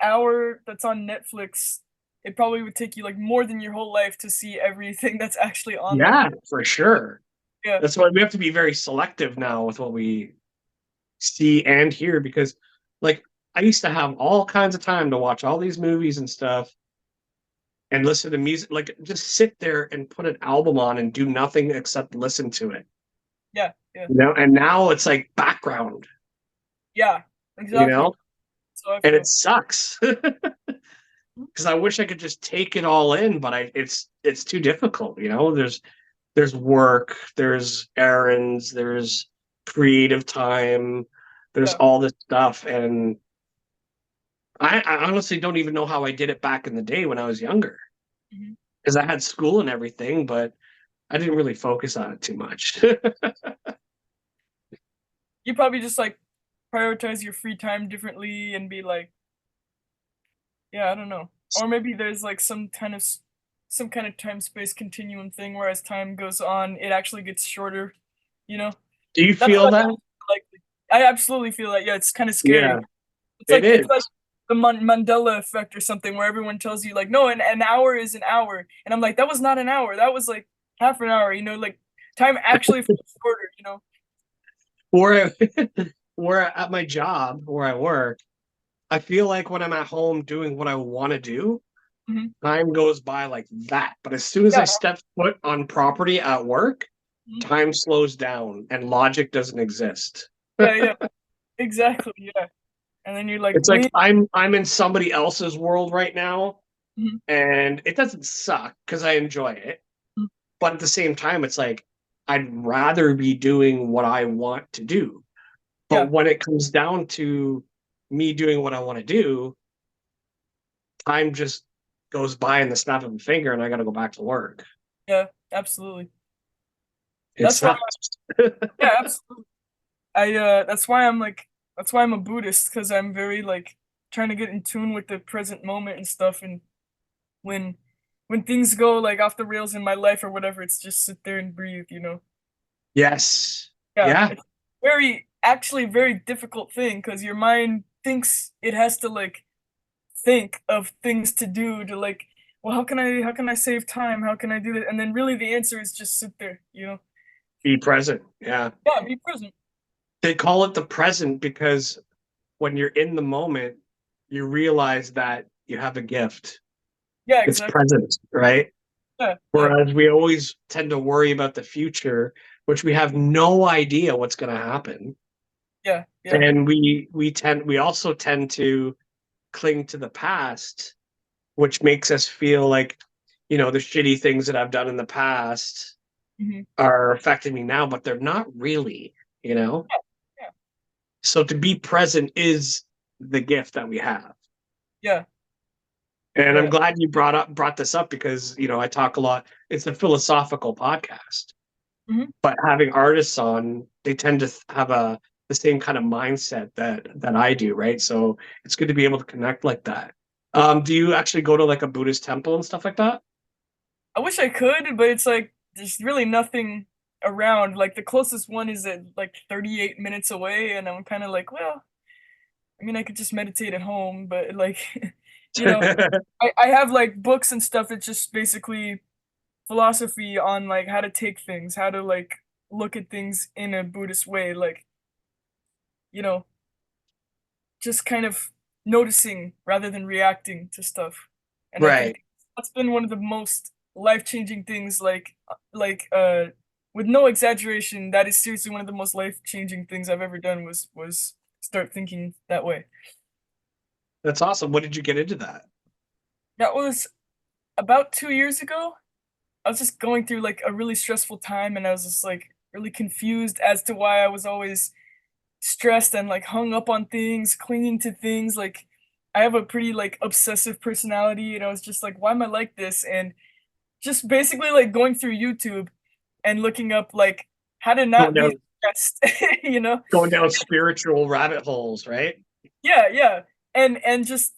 hour that's on Netflix, it probably would take you like more than your whole life to see everything that's actually on there. Yeah, for sure. Yeah, That's why we have to be very selective now with what we see and hear because, like, I used to have all kinds of time to watch all these movies and stuff and listen to music, like just sit there and put an album on and do nothing except listen to it, yeah, yeah, you know? And now it's like background, yeah. you Exactly. know? So I And it feel. sucks because I wish I could just take it all in, but it's too difficult, you know? There's work, there's errands, there's creative time, there's Yeah. all this stuff. And I honestly don't even know how I did it back in the day when I was younger Mhm. because I had school and everything, but I didn't really focus on it too much. You probably just like prioritize your free time differently and be like, yeah, I don't know. Or maybe there's like some kind of time space continuum thing where as time goes on, it actually gets shorter, you know? Do you That's feel like that? likely. I absolutely feel that. Yeah, it's kind of Yeah, scary. it It's like is. the Mandela effect or something where everyone tells you like, no, an hour is an hour, and I'm like, that was not an hour. That was like half an hour. You know, like time actually feels shorter. You know. Where where at my job where I work, I feel like when I'm at home doing what I want to do, Hmm. time goes by like that. But as soon as I Yeah. step foot on property at work, Mhm. time slows down and logic doesn't exist. Yeah. Yeah. Exactly. Yeah. And then you're like, It's like wait. I'm in somebody else's world right now, Mhm. and it doesn't suck because I enjoy it. But at the same time, it's like I'd rather be doing what I want to do. But Yeah. when it comes down to me doing what I want to do, time just goes by in the snap of a finger, and I got to go back to work. Yeah. Absolutely. It That's why. sucks. Yeah. Absolutely. I that's why I'm like that's why I'm a Buddhist because I'm very like trying to get in tune with the present moment and stuff. And when when things go like off the rails in my life or whatever, it's just sit there and breathe, you know. Yes. Yeah, Yeah. it's very actually very difficult thing because your mind thinks it has to like think of things to do to like, well, how can I save time? How can I do that? And then really the answer is just sit there, you know. Be present. Yeah. Yeah, be present. They call it the present because when you're in the moment, you realize that you have a gift. Yeah, It's exactly. present, right? Yeah, yeah, Whereas we always tend to worry about the future, which we have no idea what's going to happen. yeah, yeah, And we also tend to cling to the past, which makes us feel like, the shitty things that I've done in the past hmm, are affecting me now, but they're not really, you know? yeah, So to be present is the gift that we have. yeah, And I'm yeah. glad you brought this up because, I talk a lot. It's a philosophical podcast. Hmm. But having artists on, they tend to have the same kind of mindset that I do, right? So it's good to be able to connect like that. Do you actually go to like a Buddhist temple and stuff like that? I wish I could, but it's like there's really nothing around. Like the closest one is at like 38 minutes away, and I'm kind of like, well, I mean, I could just meditate at home, but like, you know, I have like books and stuff. It's just basically philosophy on like how to take things, how to like look at things in a Buddhist way, like, you know, just kind of noticing rather than reacting to stuff. And I Right. think that's been one of the most life-changing things, with no exaggeration, that is seriously one of the most life-changing things I've ever done was start thinking that way. That's awesome. What did you get into that? That was about 2 years ago. I was just going through like a really stressful time, and I was just like really confused as to why I was always stressed and like hung up on things, clinging to things. Like I have a pretty like obsessive personality, and I was just like, why am I like this? And just basically like going through YouTube and looking up like how to Going not be down stressed, you know? going down spiritual rabbit holes, right? Yeah, yeah. And just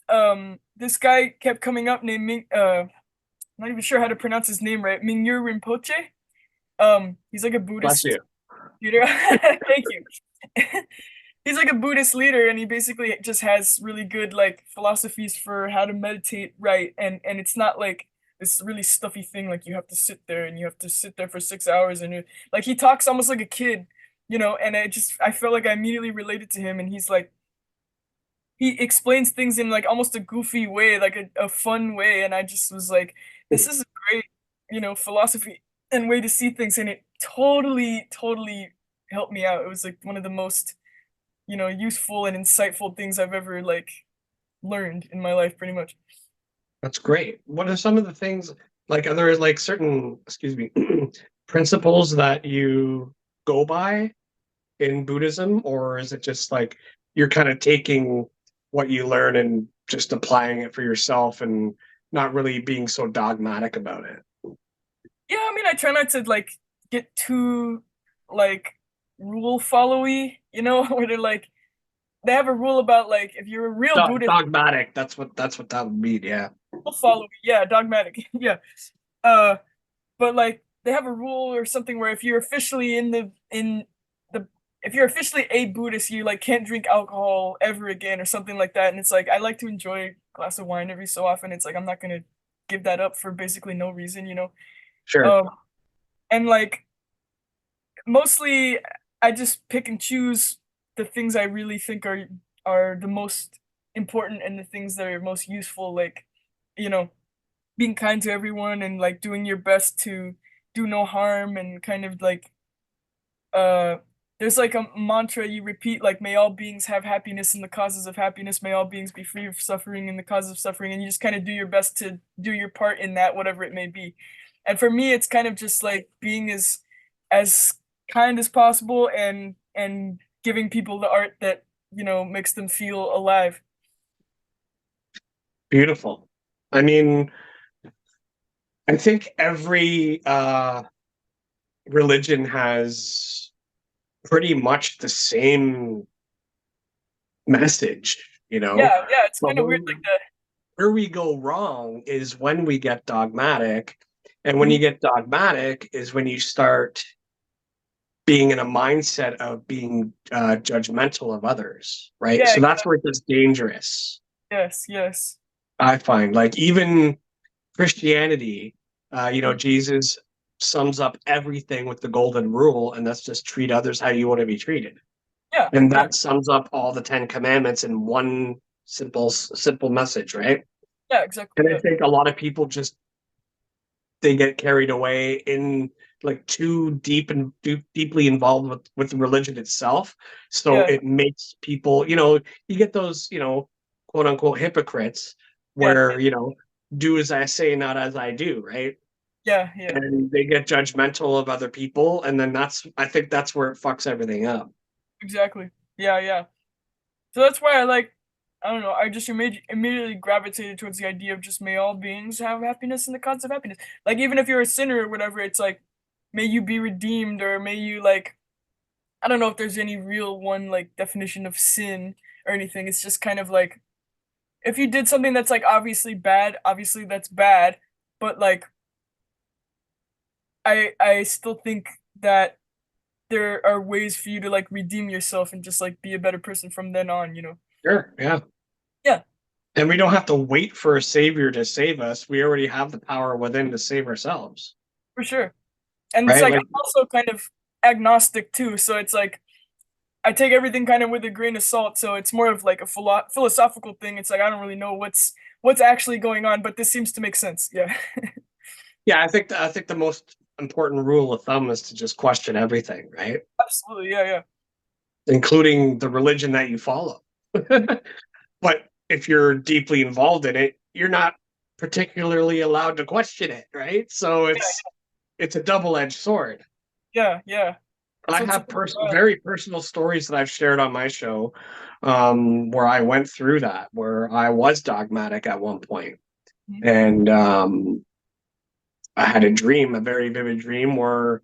this guy kept coming up named Ming not even sure how to pronounce his name right. Mingyur Rinpoche. He's like a Bless Buddhist you. leader. Thank you. He's like a Buddhist leader, and he basically just has really good like philosophies for how to meditate right, and it's not like this really stuffy thing like you have to sit there and you have to sit there for 6 hours and like he talks almost like a kid, you know, and I felt like I immediately related to him, and he's like he explains things in like almost a goofy way, like a fun way, and I just was like, this is a great, you know, philosophy and way to see things, and it totally helped me out. It was like one of the most, you know, useful and insightful things I've ever like learned in my life, pretty much. That's great. What are some of the things like are there like certain, excuse me, principles that you go by in Buddhism, or is it just like you're kind of taking what you learn and just applying it for yourself and not really being so dogmatic about it? Yeah, I mean, I try not to like get too like rule followy, you know, where they're like they have a rule about like if you're a real Buddhist, Dogmatic. That's what that would mean. Yeah. rule followy. Yeah, dogmatic. Yeah. Uh, but like they have a rule or something where if you're officially in the if you're officially a Buddhist, you like can't drink alcohol ever again or something like that. And it's like I like to enjoy a glass of wine every so often. It's like I'm not gonna give that up for basically no reason, you know. Sure. Um, and like mostly I just pick and choose the things I really think are the most important and the things that are most useful, like, you know, being kind to everyone and like doing your best to do no harm and kind of like uh there's like a mantra you repeat like may all beings have happiness in the causes of happiness, may all beings be free of suffering in the causes of suffering, and you just kind of do your best to do your part in that, whatever it may be. And for me it's kind of just like being as kind as possible and giving people the art that, you know, makes them feel alive. Beautiful. I mean, I think every religion has pretty much the same message, you know. Yeah, yeah, it's But kind of weird like that. where we go wrong is when we get dogmatic. And when Mhm. you get dogmatic is when you start being in a mindset of being judgmental of others, right? Yeah, So that's where it gets dangerous. yes, yes. I find like even Christianity, Jesus sums up everything with the golden rule, and that's just treat others how you want to be treated. Yeah, And yeah, that sums up all the Ten Commandments in one simple message, right? yeah, exactly. And I Yeah, think a lot of people just they get carried away in like too deep and deeply involved with religion itself. So yeah, it makes people, you get those, quote unquote hypocrites yeah, where, do as I say, not as I do, right? yeah, yeah, And they get judgmental of other people, and then I think that's where it fucks everything up. exactly. Yeah, yeah. So that's why I like, I don't know, I just immediately gravitated towards the idea of just may all beings have happiness in the concept of happiness. Like even if you're a sinner or whatever, it's like may you be redeemed or may you like I don't know if there's any real one like definition of sin or anything. It's just kind of like if you did something that's like obviously bad, obviously that's bad, but like I still think that there are ways for you to like redeem yourself and just like be a better person from then on, you know. Sure, yeah. Yeah, And we don't have to wait for a savior to save us. We already have the power within to save ourselves, for sure. And it's right? like Like, I'm also kind of agnostic too, so it's like I take everything kind of with a grain of salt. So it's more of like a philosophical thing. It's like I don't really know what's actually going on, but this seems to make sense. Yeah, yeah, I think the most important rule of thumb is to just question everything, right? absolutely. Yeah, yeah, including the religion that you follow. But if you're deeply involved in it, you're not particularly allowed to question it, right? So Yeah, it's a double-edged sword. yeah, yeah. I So it's a have bit of a balance. very personal stories that I've shared on my show, where I went through that, where I was dogmatic at one point, Mhm. and I had a dream, a very vivid dream, where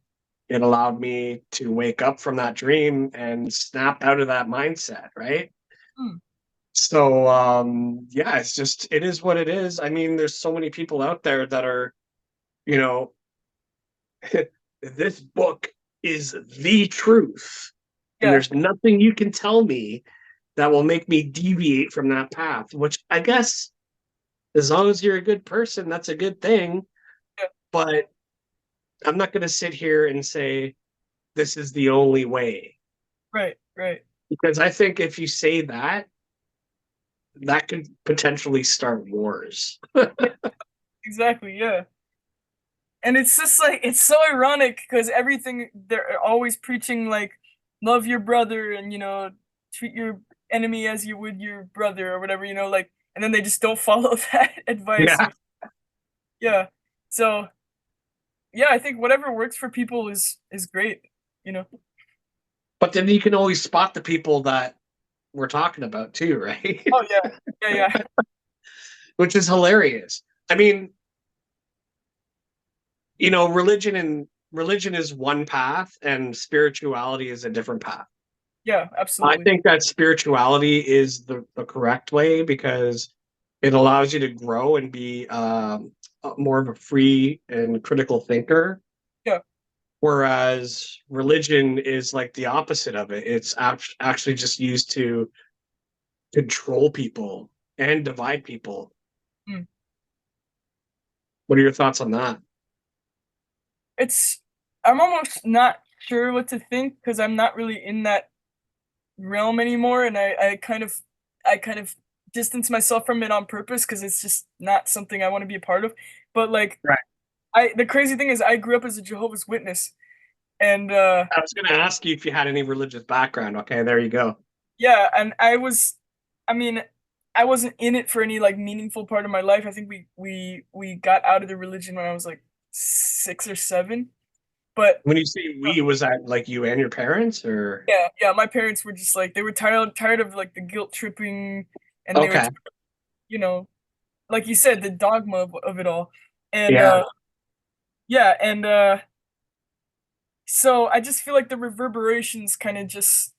it allowed me to wake up from that dream and snap out of that mindset, right? Mm, So yeah, it is what it is. I mean, there's so many people out there that are, you know, this book is the truth, and yeah, there's nothing you can tell me that will make me deviate from that path, which I guess as long as you're a good person, that's a good thing. yeah. But I'm not going to sit here and say this is the only way, Right, right. because I think if you say that, that could potentially start wars. Yeah, exactly. Yeah. And it's just like it's so ironic because everything they're always preaching like love your brother and treat your enemy as you would your brother or whatever, like and then they just don't follow that advice. Yeah. Yeah. So yeah, I think whatever works for people is great, you know. But then you can always spot the people that we're talking about too, right? Oh yeah. Yeah, yeah. Which is hilarious. I mean, religion is one path and spirituality is a different path. Yeah, I absolutely. think that spirituality is the correct way because it allows you to grow and be more of a free and critical thinker. Yeah. Whereas religion is like the opposite of it. It's actually just used to control people and divide people. Mm. What are your thoughts on that? It's I'm almost not sure what to think because I'm not really in that realm anymore, and I kind of distance myself from it on purpose because it's just not something I want to be a part of. But like Right. I the crazy thing is I grew up as a Jehovah's Witness and I was going to ask you if you had any religious background. Okay, there you go. yeah, and I mean I wasn't in it for any like meaningful part of my life. I think we got out of the religion when I was like 6 or 7. But When you say we, was that like you and your parents, or yeah, yeah, my parents were just like they were tired of like the guilt tripping and they were okay, you know like you said, the dogma of it all. And yeah, yeah, and so I just feel like the reverberations kind of just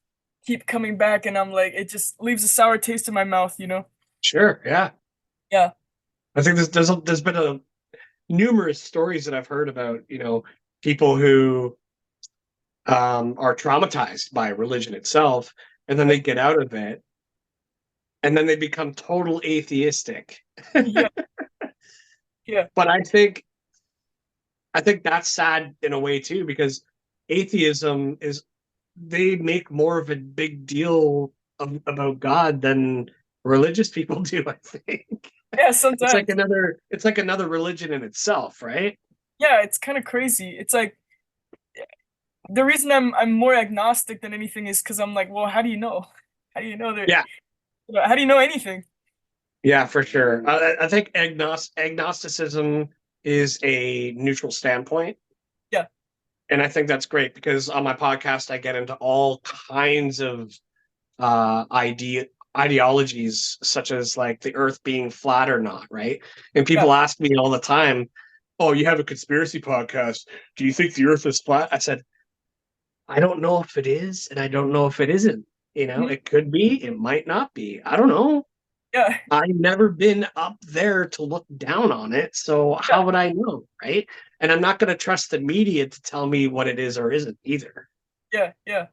keep coming back, and I'm like, it just leaves a sour taste in my mouth. sure, yeah. Yeah, I think there's been numerous stories that I've heard about people who are traumatized by religion itself, and then they get out of it, and then they become total atheistic. yeah, yeah, But I think that's sad in a way too, because atheism is they make more of a big deal about God than religious people do, I think. yeah. It's like Sometimes, another religion in itself, right? yeah, it's kind of crazy. It's like the reason I'm more agnostic than anything is because I'm like, well, how do you know? How do you know that? Yeah, How do you know anything? yeah, for sure. I think agnosticism is a neutral standpoint. Yeah, And I think that's great because on my podcast, I get into all kinds of ideologies, such as like the earth being flat or not, right? And yeah, people ask me all the time, "Oh, you have a conspiracy podcast. Do you think the earth is flat?" I said, "I don't know if it is, and I don't know if it isn't. mhm, It could be, it might not be. I don't know. yeah, I've never been up there to look down on it, so yeah, how would I know, right? And I'm not going to trust the media to tell me what it is or isn't either." yeah, yeah.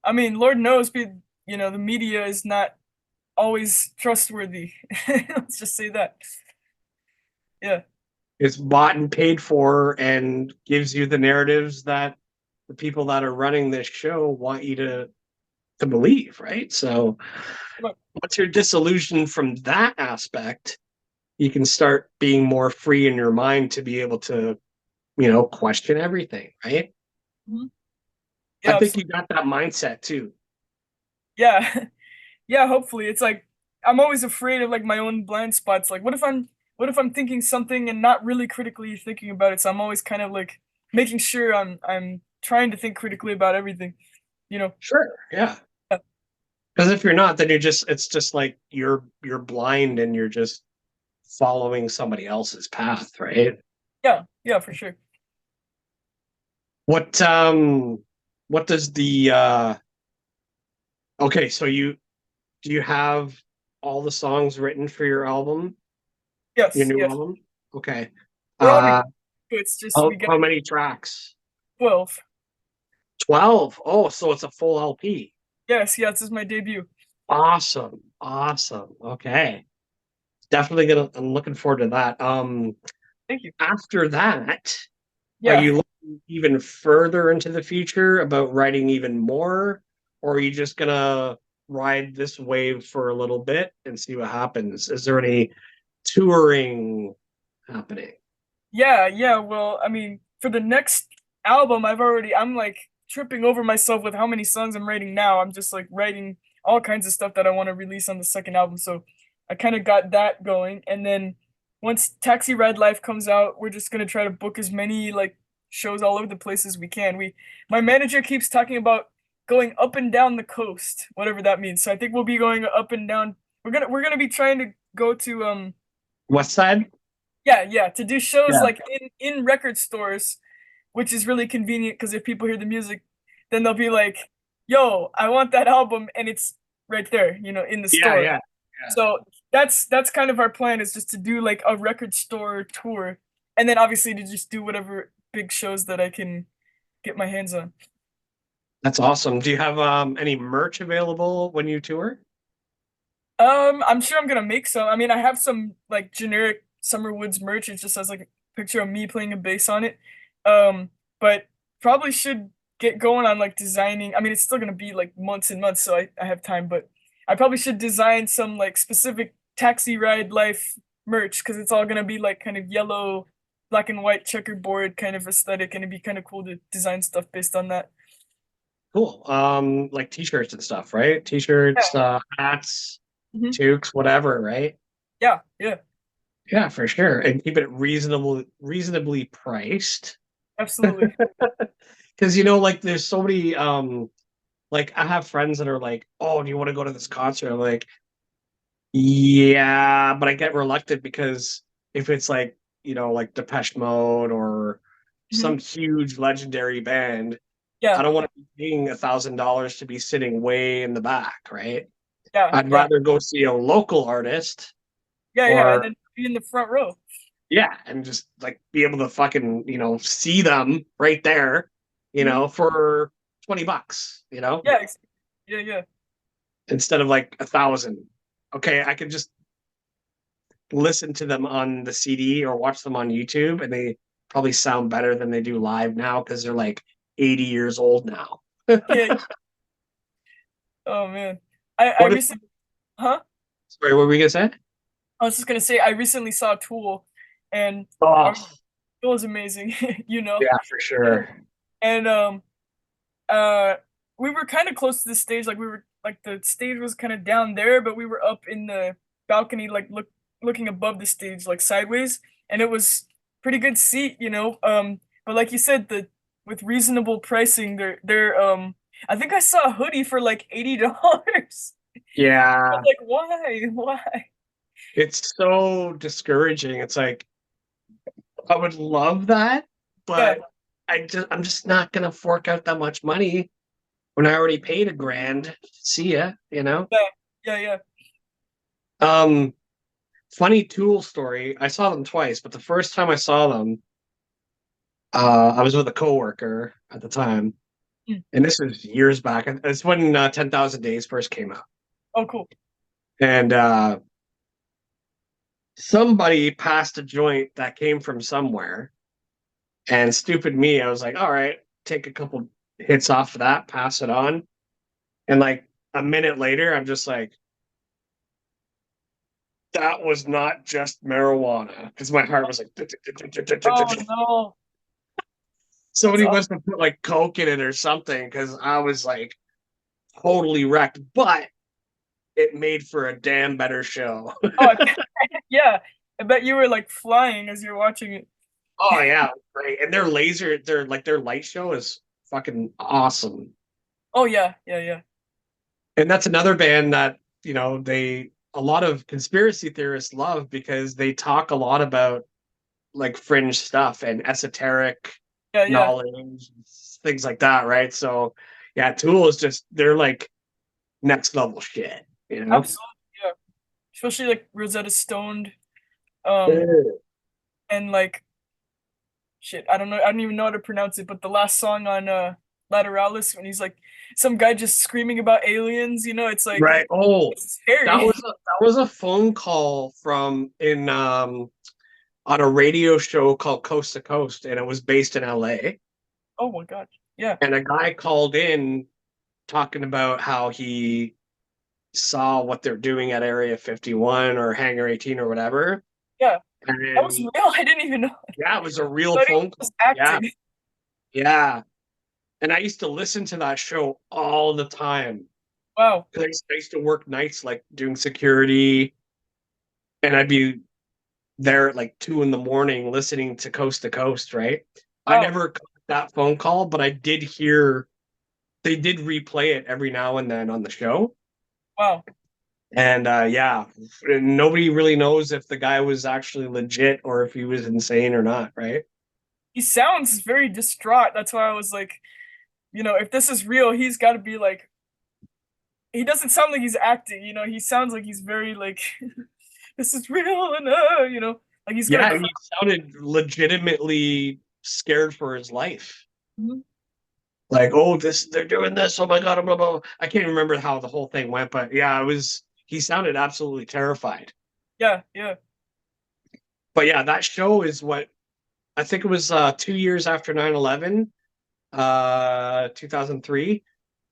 I mean, Lord knows, the media is not always trustworthy. Let's just say that. Yeah, It's bought and paid for and gives you the narratives that the people that are running this show want you to believe, right? So but once you're disillusioned from that aspect, you can start being more free in your mind to be able to, question everything, right? mhm. I Yeah, think you absolutely. got that mindset too. Yeah. Yeah, hopefully. It's like I'm always afraid of like my own blind spots. Like what if I'm thinking something and not really critically thinking about it? So I'm always kind of like making sure I'm trying to think critically about everything, you know. Sure, yeah. Yeah, Because if you're not, then it's just like you're blind and you're just following somebody else's path, right? yeah, yeah, for sure. What what does the okay, so you do you have all the songs written for your album, your Yes, new yes. album? Okay. We're on the Uh it's just we got how many tracks? 12. 12. Oh, so it's a full LP. Yes, yeah, this is my debut. Awesome. Awesome. Okay. Definitely gonna I'm looking forward to that. Thank you. After that, are Yeah. you looking even further into the future about writing even more, or are you just gonna ride this wave for a little bit and see what happens? Is there any touring happening? Yeah, yeah. Well, I mean, for the next album, I'm like tripping over myself with how many songs I'm writing now. I'm just like writing all kinds of stuff that I want to release on the second album. So I kind of got that going. And then once Taxi Ride Life comes out, we're just gonna try to book as many like shows all over the place as we can. My manager keeps talking about going up and down the coast, whatever that means. So I think we'll be going up and down. We're gonna be trying to go to West Side? yeah, yeah, to do shows Yeah. like in record stores, which is really convenient because if people hear the music, then they'll be like, "Yo, I want that album," and it's right there, in the Yeah, store. yeah, yeah. So that's kind of our plan is just to do like a record store tour, and then obviously to just do whatever big shows that I can get my hands on. That's awesome. Do you have any merch available when you tour? I'm sure I'm gonna make some. I mean, I have some like generic Summer Woods merch. It just has like a picture of me playing a bass on it. But probably should get going on like designing. I mean, it's still gonna be like months and months, so I have time. But I probably should design some like specific taxi ride life merch because it's all gonna be like kind of yellow, black and white checkerboard kind of aesthetic, and it'd be kind of cool to design stuff based on that. Cool. Like t-shirts and stuff, right? Yeah. T-shirts, hats, Hmm. toques, whatever, right? Yeah. Yeah. Yeah, for sure. And keep it reasonably priced. Absolutely. Because like there's so many like I have friends that are like, "Oh, do you want to go to this concert?" I'm like, "Yeah," but I get reluctant because if it's like, like Depeche Mode or Hmm. some huge legendary band, I Yeah. don't want to be paying $1,000 to be sitting way in the back, right? Yeah. I'd Yeah. rather go see a local artist Yeah, yeah, and or then be in the front row. yeah, and just like be able to fucking, see them right there, Hmm. for $20, Yeah, yeah, yeah. instead of like 1,000. Okay, I could just listen to them on the CD or watch them on YouTube, and they probably sound better than they do live now because they're like 80 years old now. Yeah. Oh man. I What is, recently, huh? sorry, what were we gonna say? I was just gonna say I recently saw Tool, and I Oh, mean, Tool is amazing, you know. yeah, for sure. And uh, we were kind of close to the stage, like we were like the stage was kind of down there, but we were up in the balcony, like looking above the stage, like sideways, and it was pretty good seat, you know. But like you said, the with reasonable pricing, they're I think I saw a hoodie for like $80. I was Yeah, like, why? Why? it's so discouraging. It's like I would love that, Yeah, but I'm just not gonna fork out that much money when I already paid a grand. See ya. yeah, yeah, yeah. Um, funny Tool story. I saw them twice, but the first time I saw them, I was with a coworker at the time, Hmm. and this was years back. It's when 10,000 Days first came out, Oh, cool. and somebody passed a joint that came from somewhere, and stupid me, I was like, all right, take a couple hits off of that, pass it on, and like a minute later, I'm just like, that was not just marijuana because my heart was like, Oh no, that's somebody awesome. must have put like coke in it or something because I was like, totally wrecked, but it made for a damn better show. Oh, yeah. I bet you were like flying as you're watching it. Oh yeah, great. And their light show is fucking awesome. Oh yeah, yeah, yeah. And that's another band that, they a lot of conspiracy theorists love because they talk a lot about like fringe stuff and esoteric Yeah, yeah. knowledge, things like that, right? So yeah, Tool is just they're like next level shit, you know? Absolutely, yeah. Especially like Rosetta Stoned, um, Oh. and like shit, I don't know, I don't even know how to pronounce it, but the last song on Lateralis when he's like some guy just screaming about aliens, it's like Right. Oh, it's scary. that was a phone call from in on a radio show called Coast to Coast, and it was based in LA. Oh my god. Yeah. And a guy called in talking about how he saw what they're doing at Area 51 or Hangar 18 or whatever. Yeah. That was And real. I didn't even know. yeah, it was a real But he phone was call. Yeah, acting. yeah. And I used to listen to that show all the time. Wow. 'Cause I used to work nights like doing security, and I'd be there at like 2 in the morning listening to Coast, right? I Wow. never got that phone call, but I did hear they did replay it every now and then on the show. Wow. And yeah, and nobody really knows if the guy was actually legit or if he was insane or not, right? He sounds very distraught. That's why I was like, if this is real, he's got to be like, he doesn't sound like he's acting, he sounds like he's very like, this is real and, like he's gonna Yeah, cry. he sounded legitimately scared for his life. Mhm. Like, oh, this they're doing this. Oh my God, blah, blah, blah. I can't remember how the whole thing went, but yeah, it was he sounded absolutely terrified. Yeah, yeah, But yeah, that show is what I think it was 2 years after 9/11, 2003,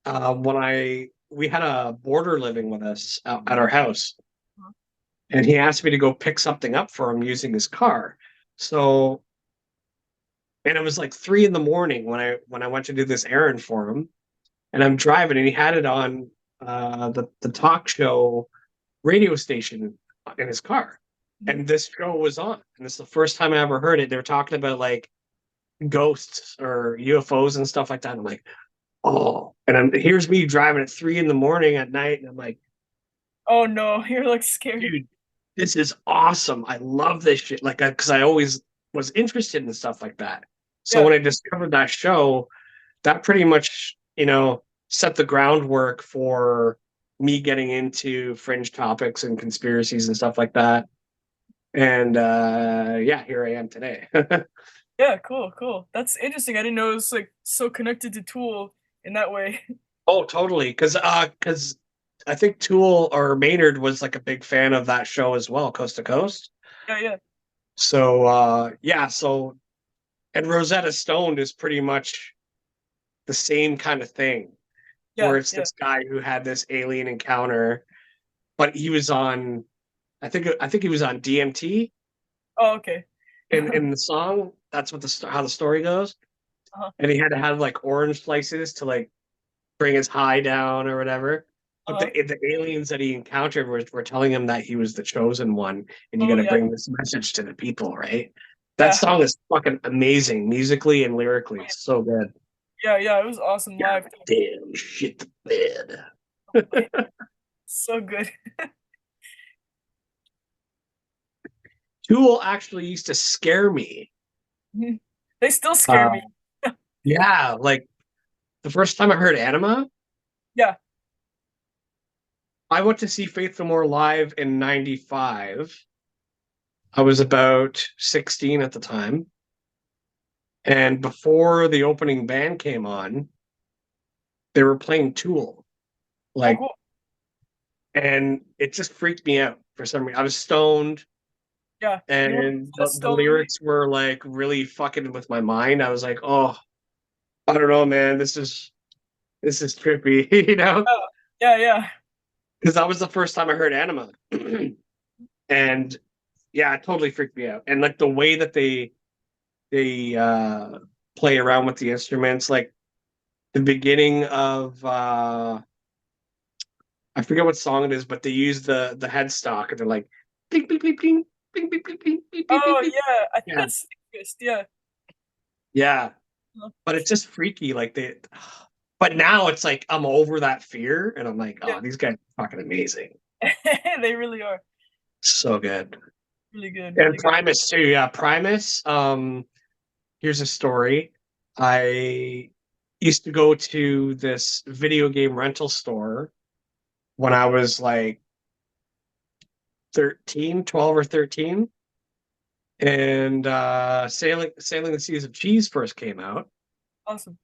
when I we had a boarder living with us at our house, and he asked me to go pick something up for him using his car. So, and it was like 3 in the morning when I went to do this errand for him, and I'm driving, and he had it on the talk show radio station in his car, mhm. and this show was on, and it's the first time I ever heard it. They were talking about like ghosts or UFOs and stuff like that. I'm like, oh, and here's me driving at 3 in the morning at night, and I'm like, Oh no, you're like scared. dude, this is awesome. I love this shit. Like, because I always was interested in stuff like that. So Yeah, when I discovered that show, that pretty much, set the groundwork for me getting into fringe topics and conspiracies and stuff like that. And yeah, here I am today. yeah, cool, cool. That's interesting. I didn't know it was like so connected to Tool in that way. Oh, totally. Because I think Tool or Maynard was like a big fan of that show as well, Coast to Coast. Yeah, yeah, So yeah, and Rosetta Stone is pretty much the same kind of thing, where yeah, it's yeah. this guy who had this alien encounter, but he was on I think he was on DMT Oh, okay. in the song. That's what how the story goes. Uh-huh, And he had to have like orange slices to like bring his high down or whatever. But uh-huh. the aliens that he encountered were telling him that he was the chosen one, and you got Oh to yeah, bring this message to the people, right? That yeah, song is fucking amazing, musically and lyrically. It's so good. yeah, yeah. It was awesome Yeah, live. damn shit the bed. So good. Tool actually used to scare me. They still scare Uh, me. yeah, like the first time I heard Anima, Yeah. I went to see Faith No More live in '95. I was about 16 at the time. And before the opening band came on, they were playing Tool. Oh, Like, cool. and it just freaked me out for some reason. I was stoned, Yeah. You were and just the stoned. lyrics were like really fucking with my mind. I was like, oh, I don't know, man. This is trippy, Yeah, yeah, yeah. because that was the first time I heard Anima. And yeah, it totally freaked me out. And like the way that they play around with the instruments, like the beginning of I forget what song it is, but they use the headstock and they're like, bling, bling, bling, bling, bling, bling, bling, bling, bling, bling, bling, Oh bling. yeah, I think Yeah, that's Sickest. Yeah. yeah. But it's just freaky. Like but now it's like I'm over that fear, and I'm like, Yeah. oh, these guys are fucking amazing, They really are so good. really good, And really good. Primus too, yeah. Primus. Here's a story. I used to go to this video game rental store when I was like 13, 12 or 13. And Sailing the Seas of Cheese first came out. Awesome.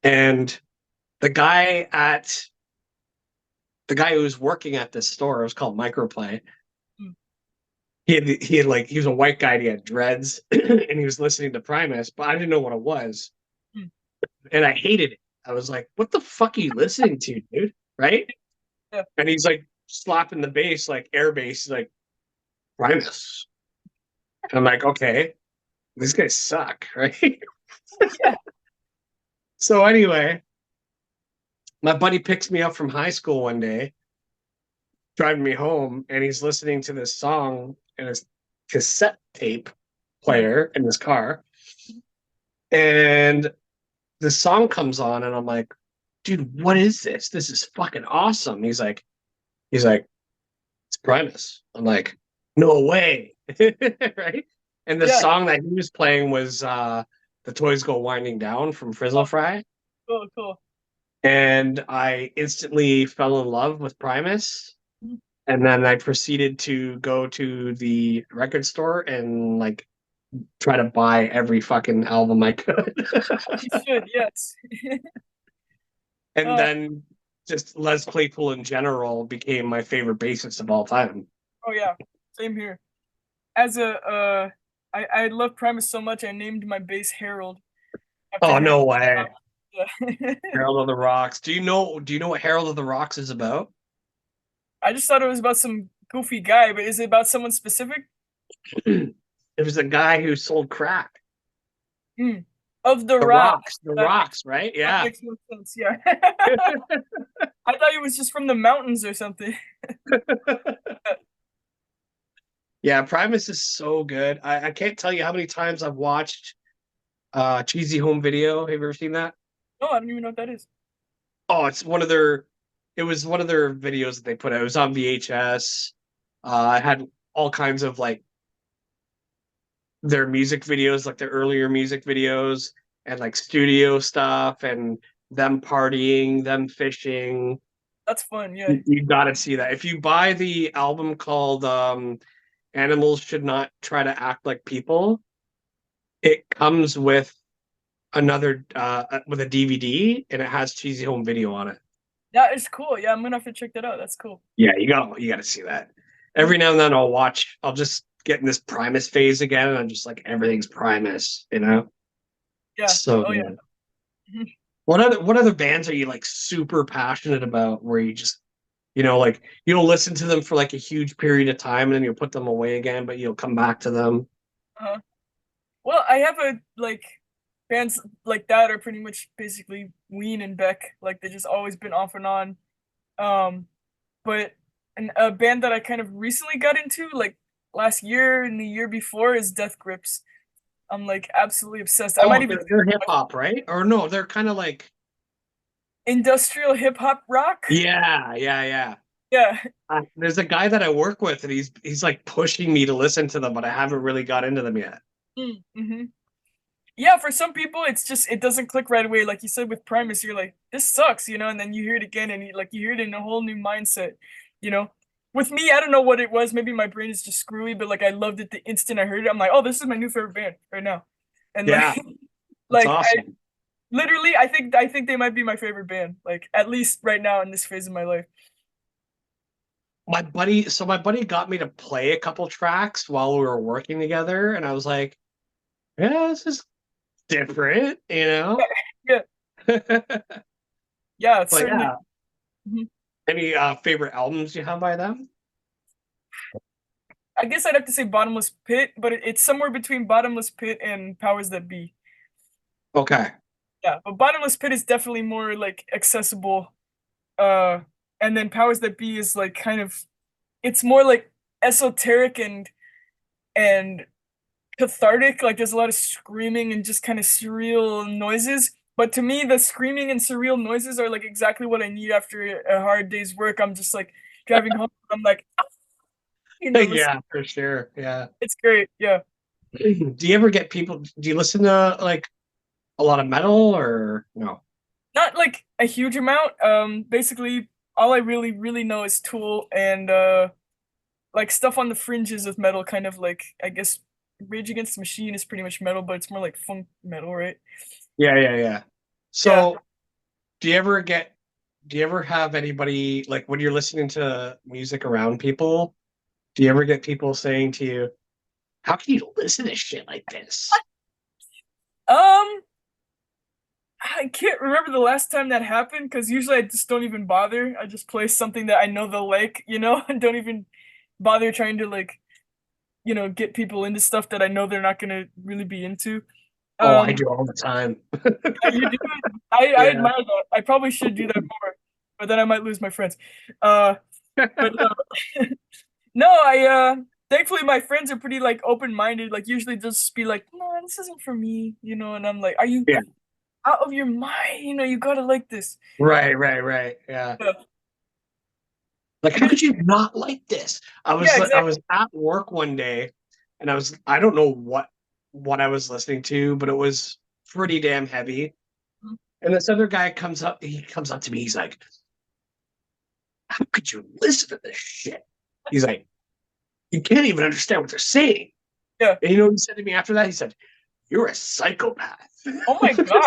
And the guy at the guy who was working at this store, it was called Microplay. Mm, He had like he was a white guy and he had dreads and he was listening to Primus, but I didn't know what it was. mm. And I hated it. I was like, what the fuck are you listening to, dude? Right? Yeah. And he's like slapping the bass, like air bass, he's like, Primus. And I'm like, okay, these guys suck, right? Yeah. So anyway, my buddy picks me up from high school one day, driving me home, and he's listening to this song in his cassette tape Mm. player in his car. And the song comes on, and I'm like, dude, what is this? This is fucking awesome. He's like, it's Primus. I'm like, no way. Right? And the Yeah. song that he was playing was The Toys Go Winding Down from Frizzle Oh, Fry. cool, cool. And I instantly fell in love with Primus. Mhm. And then I proceeded to go to the record store and like try to buy every fucking album I could. You should, yes. And Uh, then just Les Claypool in general became my favorite bassist of all time. oh yeah, same here. As a I love Primus so much I named my bass Harold after Oh, Harold. no way. Yeah. Harold of the Rocks. Do you know what Harold of the Rocks is about? I just thought it was about some goofy guy, but is it about someone specific? It was a guy who sold crack. Hmm. Of the The Rock. Rocks. The That makes Rocks, right? that Yeah. makes more sense. Yeah. I thought he was just from the mountains or something. Yeah, Primus is so good. I can't tell you how many times I've watched Cheesy Home Video. Have you ever seen that? No, I don't even know what that is. Oh, it was one of their videos that they put out. It was on VHS. I had all kinds of like their music videos, like their earlier music videos and like studio stuff and them partying, them fishing. That's fun. Yeah. You got to see that. If you buy the album called Animals Should Not Try to Act Like People, it comes with a DVD and it has Cheesy Home Video on it. Yeah, it's cool. Yeah, I'm gonna have to check that out. That's cool. Yeah, you got to see that. Mhm. Every now and then I'll just get in this Primus phase again and I'm just like everything's Primus, you know? Yeah. So Oh yeah. good. Mhm. What other bands are you like super passionate about where you just like you'll listen to them for like a huge period of time and then you'll put them away again, but you'll come back to them. Uh-huh. Well, I have a like bands like that are pretty much basically Ween and Beck. Like they just always been off and on. Um, but a band that I kind of recently got into, like last year and the year before, is Death Grips. I'm like absolutely obsessed. I might Oh, even they're hip hop, right? Or no, they're kind of like industrial hip hop rock. yeah, yeah, yeah. Yeah. There's a guy that I work with, and he's like pushing me to listen to them, but I haven't really got into them yet. Mm-hmm. Yeah, for some people, it's just it doesn't click right away. Like you said with Primus, you're like, this sucks, and then you hear it again, and you hear it in a whole new mindset, you know. With me, I don't know what it was. Maybe my brain is just screwy, but like I loved it the instant I heard it. I'm like, oh, this is my new favorite band right now, and like, Yeah, that's like I awesome. literally, I think they might be my favorite band, like at least right now in this phase of my life. My buddy got me to play a couple tracks while we were working together, and I was like, yeah, this is different, you know? Yeah, But yeah, it's certainly. yeah, Mhm. any favorite albums you have by them? I guess I'd have to say Bottomless Pit, but it's somewhere between Bottomless Pit and Powers That Be. Okay. Yeah, but Bottomless Pit is definitely more like accessible. Uh, and then powers that be is like kind of, it's more like esoteric and cathartic. Like there's a lot of screaming and just kind of surreal noises. But to me, the screaming and surreal noises are like exactly what I need after a hard day's work. I'm just like driving home. I'm like, "Ah," listen. Yeah, for sure. Yeah. It's great. Yeah. Do you ever get people? Do you listen to like a lot of metal or no? Not like a huge amount. Basically, all I really know is Tool and like stuff on the fringes of metal, kind of like, I guess Rage Against the Machine is pretty much metal, but it's more like funk metal, right? Yeah, yeah, yeah. Yeah. So, do you ever get? Do you ever have anybody like when you're listening to music around people? Do you ever get people saying to you, "How can you listen to shit like this?" Um, I can't remember the last time that happened because usually I just don't even bother. I just play something that I know they'll like, and don't even bother trying to like, get people into stuff that I know they're not gonna really be into. Oh, I Um, do all the time. you do it. I Yeah. admire that. I probably should do that more, but then I might lose my friends. Uh, but no, thankfully my friends are pretty like open-minded. Like usually they'll just be like, "No, this isn't for me," and I'm like, "Are you Yeah. out of your mind? You gotta like this." Right, right, right. Yeah. Yeah, Like, how could you not like this? yeah, I exactly. was at work one day and I don't know what I was listening to, but it was pretty damn heavy. And this other guy he comes up to me, he's like, "How could you listen to this shit?" He's like, "You can't even understand what they're saying." Yeah. And you know what he said to me after that? He said, "You're a psychopath." Oh my God.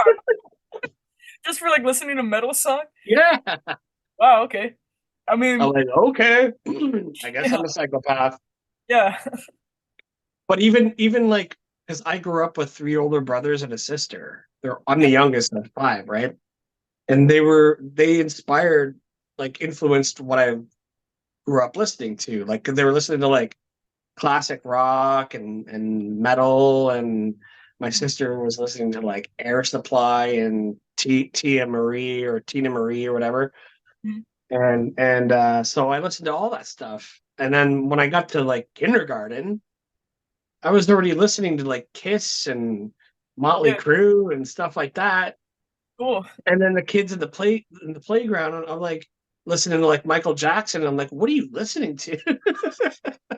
Just for like listening to metal song? Yeah. Wow, okay. I I'm mean, like, okay. I guess yeah, I'm a psychopath. yeah. But even like, because I grew up with three older brothers and a sister. I'm the Okay. youngest of five, right? And they inspired, like, influenced what I grew up listening to. Like, they were listening to like classic rock and metal, and my sister was listening to like Air Supply and Tia Marie or Tina Marie or whatever. Mhm. And so I listened to all that stuff. And then when I got to like kindergarten, I was already listening to like Kiss and Motley Yeah, Crue and stuff like that. cool. And then the kids in the playground, I'm like listening to like Michael Jackson. I'm like, what are you listening to?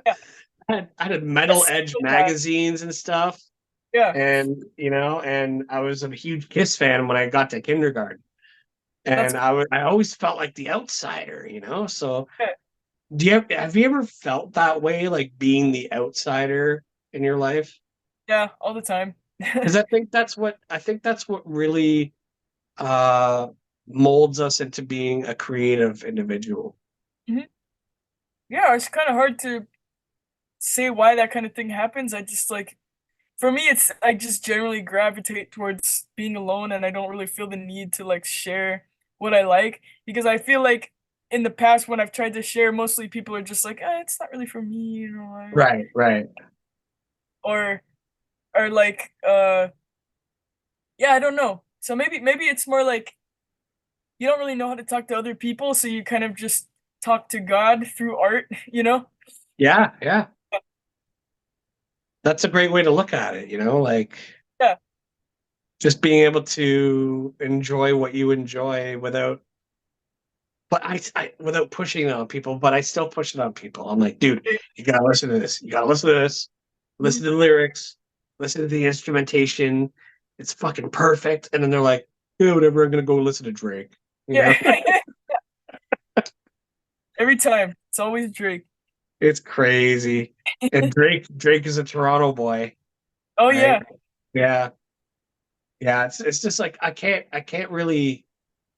Yeah. I had A Metal Edge psychopath. magazines and stuff, Yeah. and and I was a huge Kiss fan when I got to kindergarten. That's And I always felt like the outsider. So okay. have you ever felt that way, like being the outsider in your life? Yeah, all the time. Because I think that's what really uh molds us into being a creative individual. Mhm. Yeah, it's kind of hard to say why that kind of thing happens. I just like, for me, it's I just generally gravitate towards being alone, and I don't really feel the need to like share what I like because I feel like in the past when I've tried to share, mostly people are just like, it's not really for me, Right, right. or like, yeah, I don't know. So maybe it's more like you don't really know how to talk to other people, so you kind of just talk to God through art, you know? Yeah, yeah. That's a great way to look at it, like Yeah, just being able to enjoy what you enjoy without pushing it on people, but I still push it on people. I'm like, dude, you gotta listen to this. You gotta listen to this. mhm. Listen to the lyrics. Listen to the instrumentation. It's fucking perfect. And then they're like, yeah, whatever. I'm gonna go listen to Drake. You Yeah. know, Every time, it's always Drake. it's crazy. And Drake is a Toronto boy, Oh right? yeah. Yeah, yeah. It's just like I can't really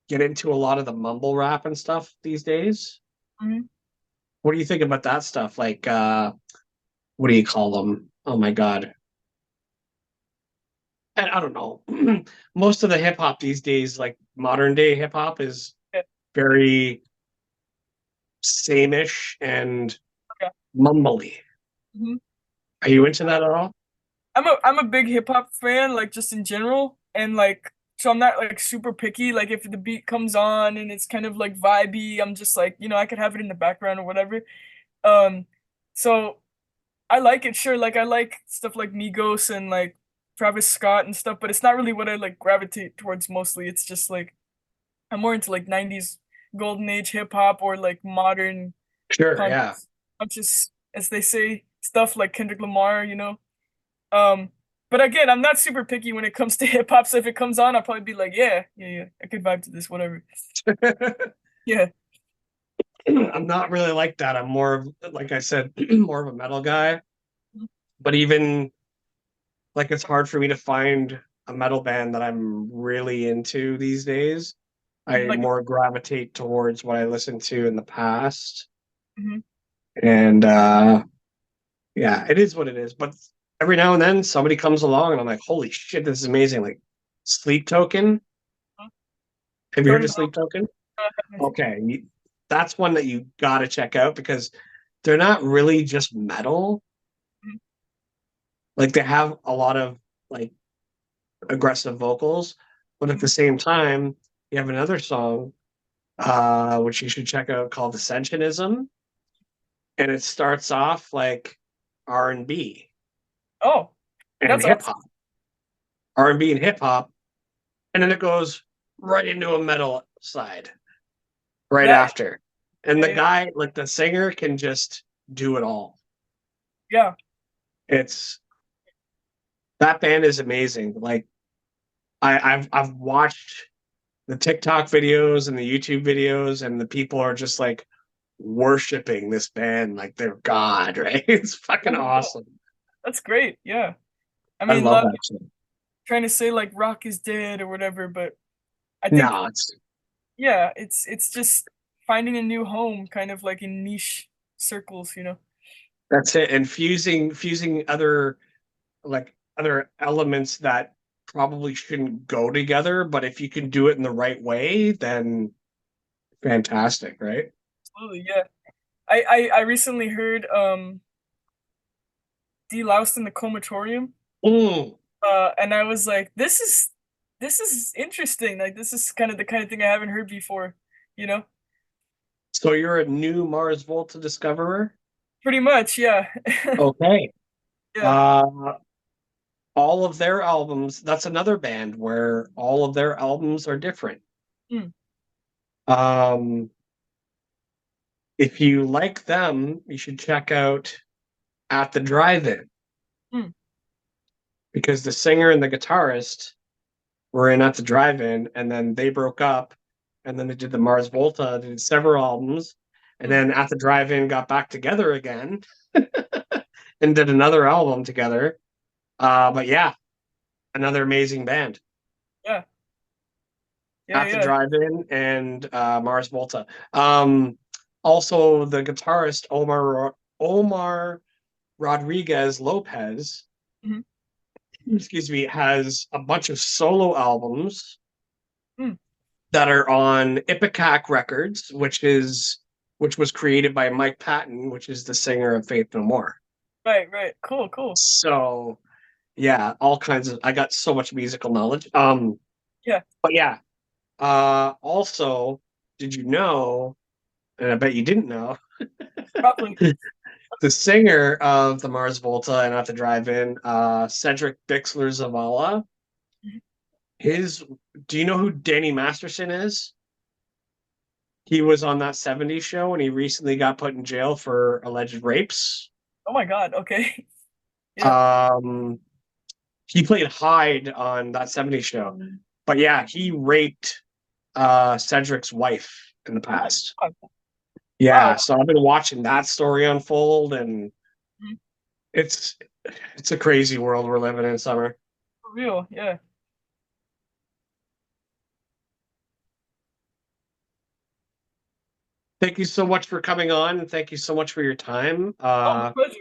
get into a lot of the mumble rap and stuff these days. Mhm. What do you think about that stuff? Like, what do you call them? Oh my God. I don't know. Most of the hip hop these days, like modern day hip hop, is Yeah. very same-ish and Okay. mumbly. Mhm. Are you into that at all? I'm a big hip hop fan, like just in general, and like so I'm not like super picky. Like if the beat comes on and it's kind of like vibey, I'm just like, I could have it in the background or whatever. Um, so I like it, sure. Like I like stuff like Migos and like Travis Scott and stuff, but it's not really what I like gravitate towards mostly. It's just like I'm more into like 90s golden age hip hop or like modern Sure, yeah. conscious, conscious, as they say, stuff like Kendrick Lamar. Um, but again, I'm not super picky when it comes to hip hop. So if it comes on, I'll probably be like, yeah, yeah, yeah, I could vibe to this, whatever. Yeah. I'm not really like that. I'm more of, like I said, more of a metal guy. But even like it's hard for me to find a metal band that I'm really into these days. I Like, more gravitate towards what I listened to in the past. mhm. And yeah, it is what it is. But every now and then somebody comes along and I'm like, holy shit, this is amazing. Like Sleep Token. Have you heard Don't of know. Sleep Token? Okay. That's one that you gotta check out because they're not really just metal. Like they have a lot of like aggressive vocals, but at the same time, you have another song which you should check out called Ascensionism, and it starts off like R&B Oh, and that's hip awesome. hop, R&B and hip hop, and then it goes right into a metal side right That, after. And yeah, the yeah, guy, like the singer, can just do it all. yeah. It's that band is amazing. Like I've watched the TikTok videos and the YouTube videos, and the people are just like worshiping this band like they're God, right? It's fucking Oh, yeah. awesome. That's great. Yeah. I I mean, a love lot of that people shit. trying to say like rock is dead or whatever, but I think, No, it's yeah, it's just finding a new home, kind of like in niche circles. that's it. And fusing other like other elements that probably shouldn't go together, but if you can do it in the right way, then fantastic, right? Absolutely, yeah. I recently heard Deloused in the Comatorium. Mm. And I was like, this is interesting. Like this is kind of the kind of thing I haven't heard before, you know? So you're a new Mars Volta discoverer? Pretty much, yeah. Okay. Yeah. Uh, all of their albums, that's another band where all of their albums are different. Mm, Um, if you like them, you should check out At the Drive-In mm, because the singer and the guitarist were in At the Drive-In, and then they broke up, and then they did the Mars Volta, they did several albums, and mm. then At the Drive-In got back together again and did another album together. But yeah, another amazing band. Yeah. Yeah, At the yeah. Drive-In and Mars Volta. Um, Also, the guitarist Omar Rodriguez Lopez, Mhm, excuse me, has a bunch of solo albums mm. that are on Ipecac Records, which was created by Mike Patton, which is the singer of Faith No More. Right, right. Cool, cool. So yeah, all kinds of I got so much musical knowledge. Yeah, But yeah, also, did you know, and I bet you didn't know, probably. the singer of the Mars Volta and At the Drive-In, Cedric Bixler Zavala, Mhm. his do you know who Danny Masterson is? He was on that 70s show and he recently got put in jail for alleged rapes. Oh my God. Okay. Yeah. Um, he played Hyde on that 70s show. But yeah, he raped Cedric's wife in the past. Wow. Yeah, so I've been watching that story unfold, and Mhm. it's it's a crazy world we're living in, Summer. For real. Yeah. Thank you so much for coming on, and thank you so much for your time. Oh, my pleasure.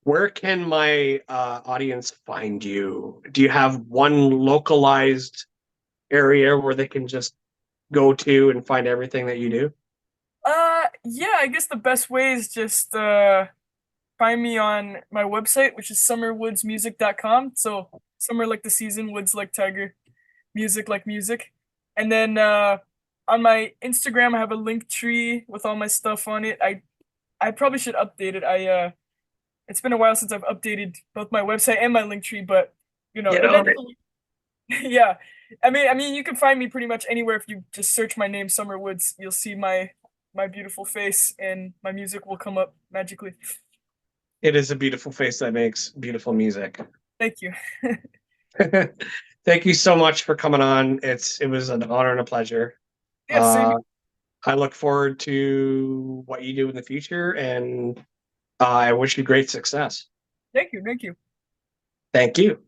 Where can my audience find you? Do you have one localized area where they can just go to and find everything that you do? Yeah, I guess the best way is just find me on my website, which is summerwoodsmusic.com. So summer like the season, woods like tiger music like music. And then on my Instagram, I have a link tree with all my stuff on it. I probably should update it. It's been a while since I've updated both my website and my link tree, but Get on it. eventually, yeah. I mean, you can find me pretty much anywhere if you just search my name, Summer Woods. You'll see my beautiful face, and my music will come up magically. It is a beautiful face that makes beautiful music. Thank you. Thank you so much for coming on. It was an honor and a pleasure. Yeah, same. Uh, I look forward to what you do in the future, and I wish you great success. Thank you. Thank you. Thank you.